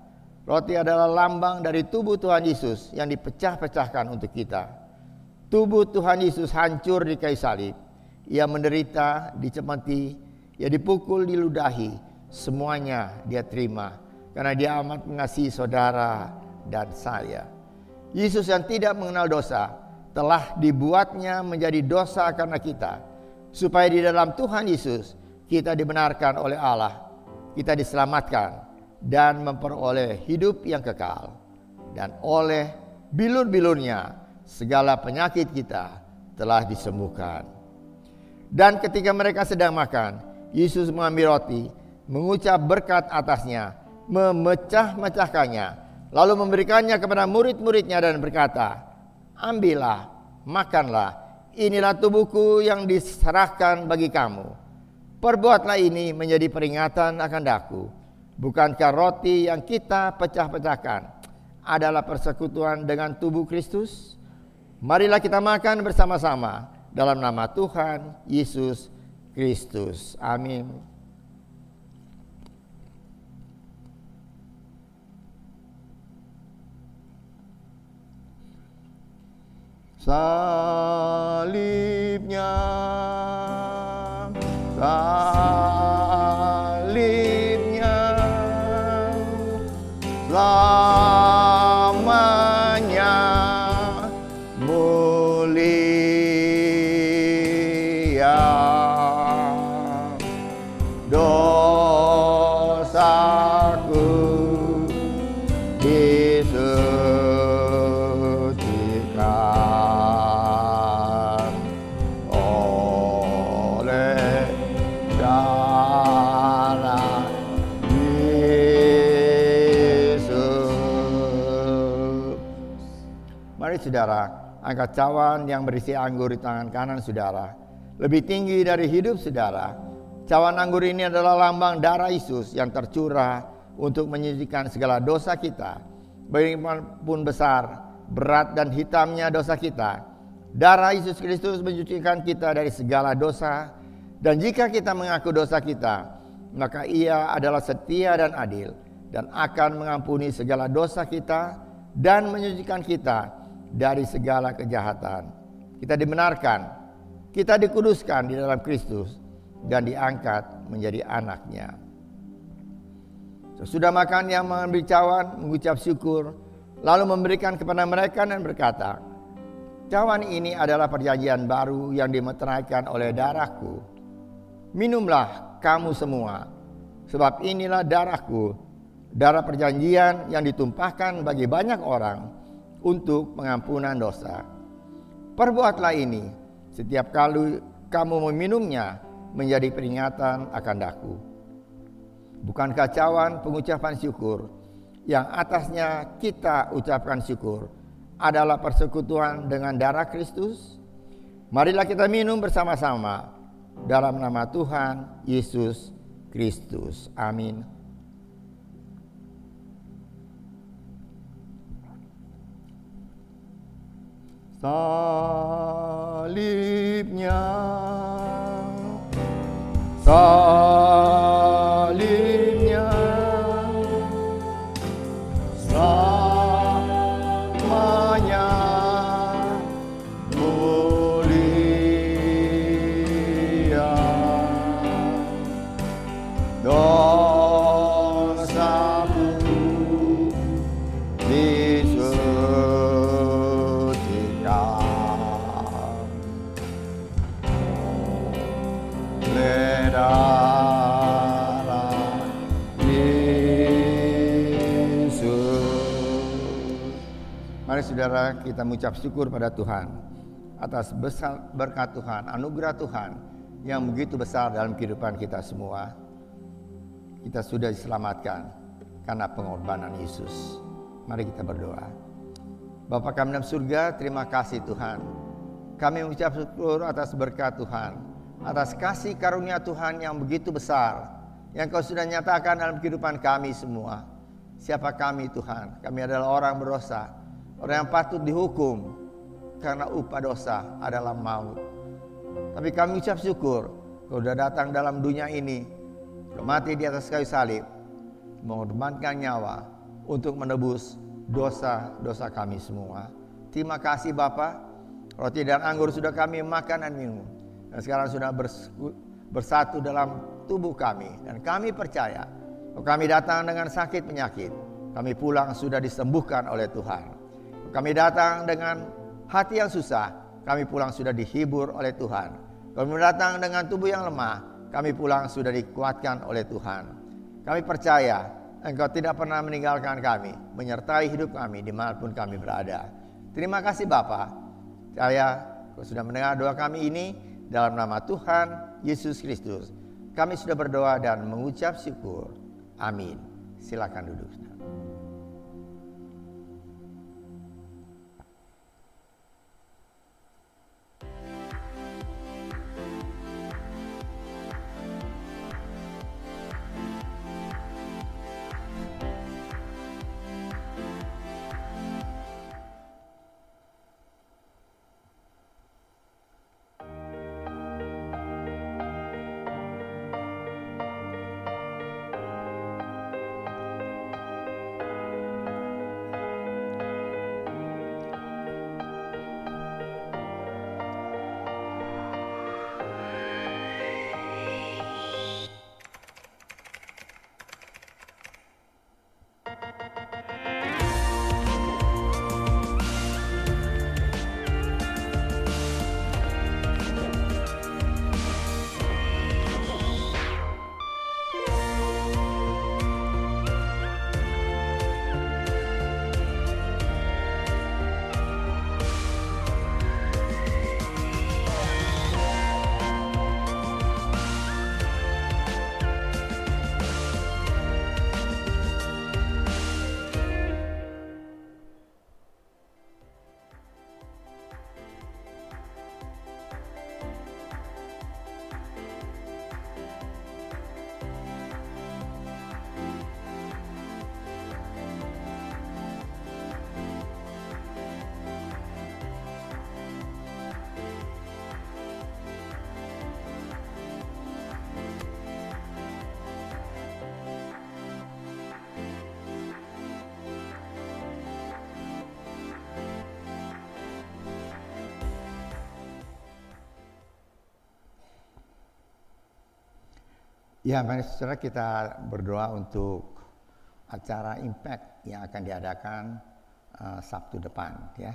Roti adalah lambang dari tubuh Tuhan Yesus yang dipecah-pecahkan untuk kita. Tubuh Tuhan Yesus hancur di kayu salib. Ia menderita, dicemati, ia dipukul, diludahi. Semuanya dia terima karena dia amat mengasihi saudara dan saya. Yesus yang tidak mengenal dosa telah dibuatnya menjadi dosa karena kita, supaya di dalam Tuhan Yesus kita dibenarkan oleh Allah, kita diselamatkan dan memperoleh hidup yang kekal. Dan oleh bilur-bilurnya segala penyakit kita telah disembuhkan. Dan ketika mereka sedang makan, Yesus mengambil roti, mengucap berkat atasnya, memecah-mecahkannya, lalu memberikannya kepada murid-muridnya dan berkata, ambillah, makanlah, inilah tubuhku yang diserahkan bagi kamu. Perbuatlah ini menjadi peringatan akan daku. Bukankah roti yang kita pecah-pecahkan adalah persekutuan dengan tubuh Kristus? Marilah kita makan bersama-sama dalam nama Tuhan Yesus Kristus. Amin. Salibnya, salibnya, selamanya mulia. Dosaku disucikan oleh darah Yesus. Mari saudara, angkat cawan yang berisi anggur di tangan kanan saudara, lebih tinggi dari hidup saudara. Cawan anggur ini adalah lambang darah Yesus yang tercurah untuk menyucikan segala dosa kita. Bagaimanapun besar, berat dan hitamnya dosa kita, darah Yesus Kristus menyucikan kita dari segala dosa. Dan jika kita mengaku dosa kita, maka Ia adalah setia dan adil dan akan mengampuni segala dosa kita dan menyucikan kita dari segala kejahatan. Kita dibenarkan, kita dikuduskan di dalam Kristus dan diangkat menjadi anaknya. Sesudah makan, Ia mengambil cawan, mengucap syukur, lalu memberikan kepada mereka dan berkata, "Cawan ini adalah perjanjian baru yang dimeteraikan oleh darahku. Minumlah kamu semua, sebab inilah darahku, darah perjanjian yang ditumpahkan bagi banyak orang untuk pengampunan dosa. Perbuatlah ini setiap kali kamu meminumnya menjadi peringatan akan daku." Bukankah cawan pengucapan syukur yang atasnya kita ucapkan syukur adalah persekutuan dengan darah Kristus? Marilah kita minum bersama-sama dalam nama Tuhan Yesus Kristus. Amin. Salibnya, salibnya, selamanya mulia. Dosaku disucikan oleh darah Yesus. Mari saudara, kita mengucap syukur pada Tuhan atas besar berkat Tuhan, anugerah Tuhan yang begitu besar dalam kehidupan kita semua. Kita sudah diselamatkan karena pengorbanan Yesus. Mari kita berdoa. Bapa kami dalam surga, terima kasih Tuhan. Kami mengucap syukur atas berkat Tuhan, atas kasih karunia Tuhan yang begitu besar, yang Kau sudah nyatakan dalam kehidupan kami semua. Siapa kami Tuhan? Kami adalah orang berdosa, orang yang patut dihukum, karena upah dosa adalah maut. Tapi kami ucap syukur, Kau sudah datang dalam dunia ini, mati di atas kayu salib, mengorbankan nyawa untuk menebus dosa-dosa kami semua. Terima kasih Bapa. Roti dan anggur sudah kami makan dan minum, dan sekarang sudah bersatu dalam tubuh kami. Dan kami percaya, kalau kami datang dengan sakit penyakit, kami pulang sudah disembuhkan oleh Tuhan. Kalau kami datang dengan hati yang susah, kami pulang sudah dihibur oleh Tuhan. Kalau kami datang dengan tubuh yang lemah, kami pulang sudah dikuatkan oleh Tuhan. Kami percaya Engkau tidak pernah meninggalkan kami, menyertai hidup kami dimanapun kami berada. Terima kasih Bapa. Saya Kau sudah mendengar doa kami ini dalam nama Tuhan Yesus Kristus. Kami sudah berdoa dan mengucap syukur. Amin. Silakan duduk. Ya, mari saudara kita berdoa untuk acara Impact yang akan diadakan Sabtu depan ya.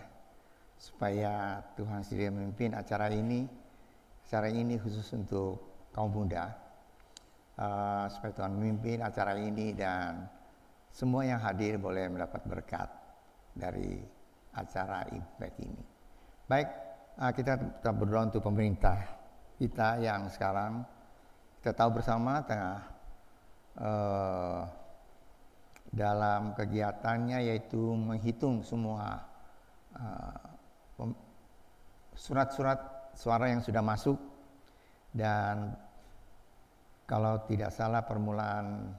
Supaya Tuhan sendiri memimpin acara ini. Acara ini khusus untuk kaum muda. Supaya Tuhan memimpin acara ini dan semua yang hadir boleh mendapat berkat dari acara Impact ini. Baik, kita tetap berdoa untuk pemerintah kita yang sekarang kita tahu bersama tengah dalam kegiatannya yaitu menghitung semua surat-surat suara yang sudah masuk, dan kalau tidak salah permulaan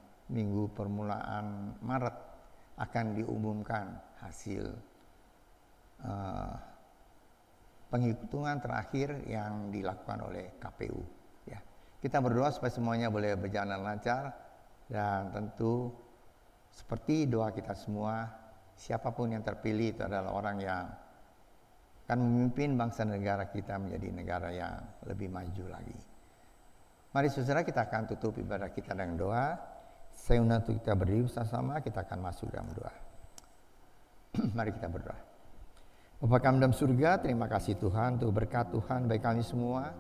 Maret akan diumumkan hasil penghitungan terakhir yang dilakukan oleh KPU. Ya, kita berdoa supaya semuanya boleh berjalan lancar, dan tentu seperti doa kita semua, siapapun yang terpilih itu adalah orang yang akan memimpin bangsa negara kita menjadi negara yang lebih maju lagi. Mari saudara, kita akan tutup ibadah kita dengan doa. Saya undang untuk kita berdiri bersama-sama, kita akan masuk dalam doa. Mari kita berdoa. Bapa kami dalam surga, terima kasih Tuhan untuk berkat Tuhan bagi kami semua.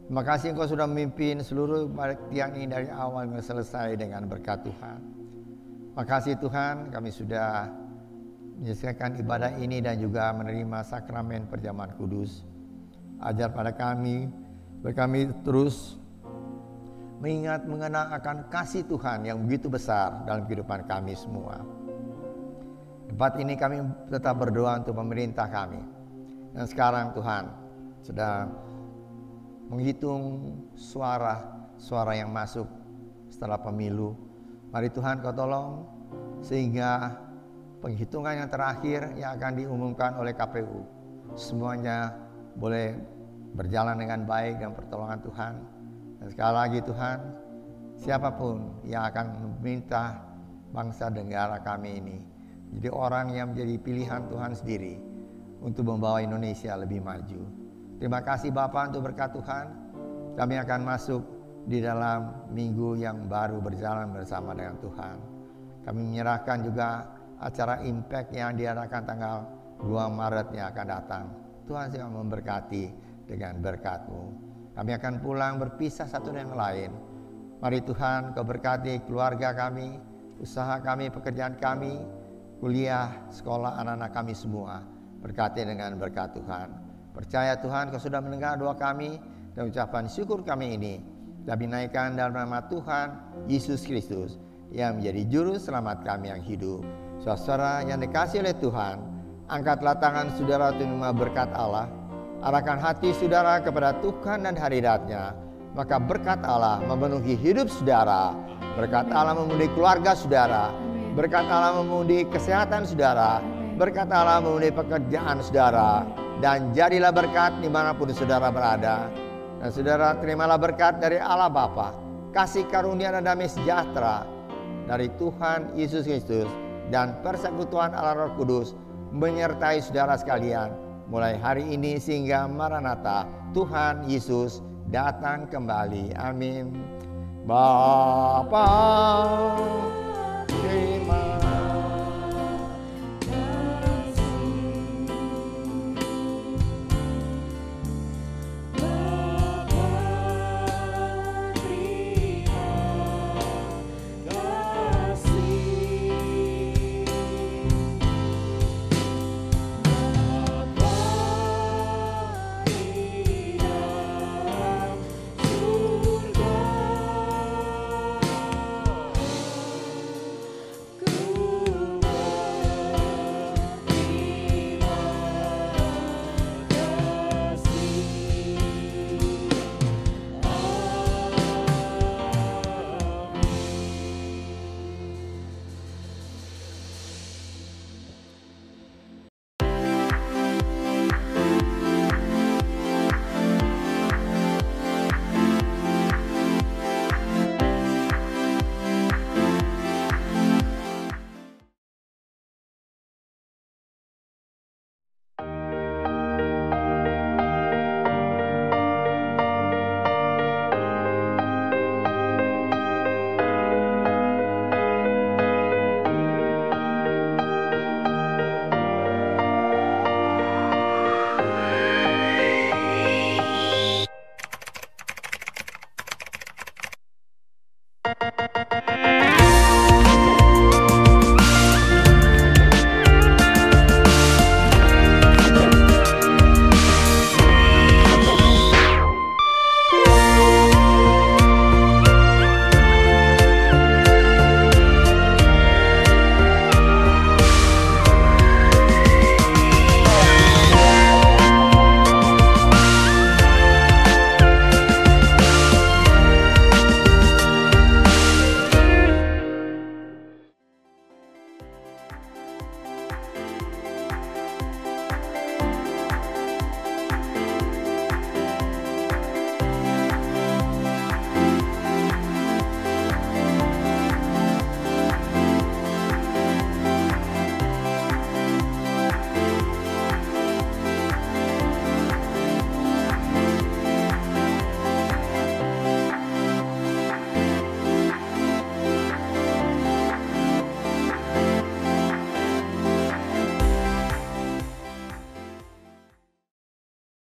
Terima kasih Engkau sudah memimpin seluruh kebaktian ini dari awal hingga selesai dengan berkat Tuhan. Terima kasih Tuhan, kami sudah menyelesaikan ibadah ini dan juga menerima sakramen perjamuan kudus. Ajar pada kami, supaya kami terus mengingat mengenang akan kasih Tuhan yang begitu besar dalam kehidupan kami semua. Tempat ini kami tetap berdoa untuk pemerintah kami. Dan sekarang Tuhan sedang menghitung suara yang masuk setelah pemilu. Mari Tuhan Kau tolong sehingga penghitungan yang terakhir yang akan diumumkan oleh KPU semuanya boleh berjalan dengan baik dan pertolongan Tuhan. Dan sekali lagi Tuhan, siapapun yang akan meminta bangsa negara kami ini jadi orang yang menjadi pilihan Tuhan sendiri untuk membawa Indonesia lebih maju. Terima kasih Bapa untuk berkat Tuhan. Kami akan masuk di dalam minggu yang baru berjalan bersama dengan Tuhan. Kami menyerahkan juga acara Impact yang diadakan tanggal 2 Maret yang akan datang. Tuhan yang memberkati dengan berkat-Mu. Kami akan pulang berpisah satu dengan lain. Mari Tuhan Kau berkati keluarga kami, usaha kami, pekerjaan kami, kuliah, sekolah anak-anak kami semua. Berkati dengan berkat Tuhan. Percaya Tuhan Kau sudah mendengar doa kami, dan ucapan syukur kami ini kami naikkan dalam nama Tuhan Yesus Kristus yang menjadi juru selamat kami yang hidup. Saudara yang dikasihi oleh Tuhan, angkatlah tangan saudara untuk menerima berkat Allah. Arahkan hati saudara kepada Tuhan dan hadirat-Nya, maka berkat Allah memenuhi hidup saudara. Berkat Allah memenuhi keluarga saudara. Berkat Allah memenuhi kesehatan saudara. Berkat Allah memenuhi pekerjaan saudara. Dan jadilah berkat dimanapun saudara berada. Dan saudara terimalah berkat dari Allah Bapa, kasih karunia dan damai sejahtera dari Tuhan Yesus Kristus, dan persekutuan Allah Roh Kudus menyertai saudara sekalian mulai hari ini sehingga Maranatha, Tuhan Yesus datang kembali. Amin. Bapa, terima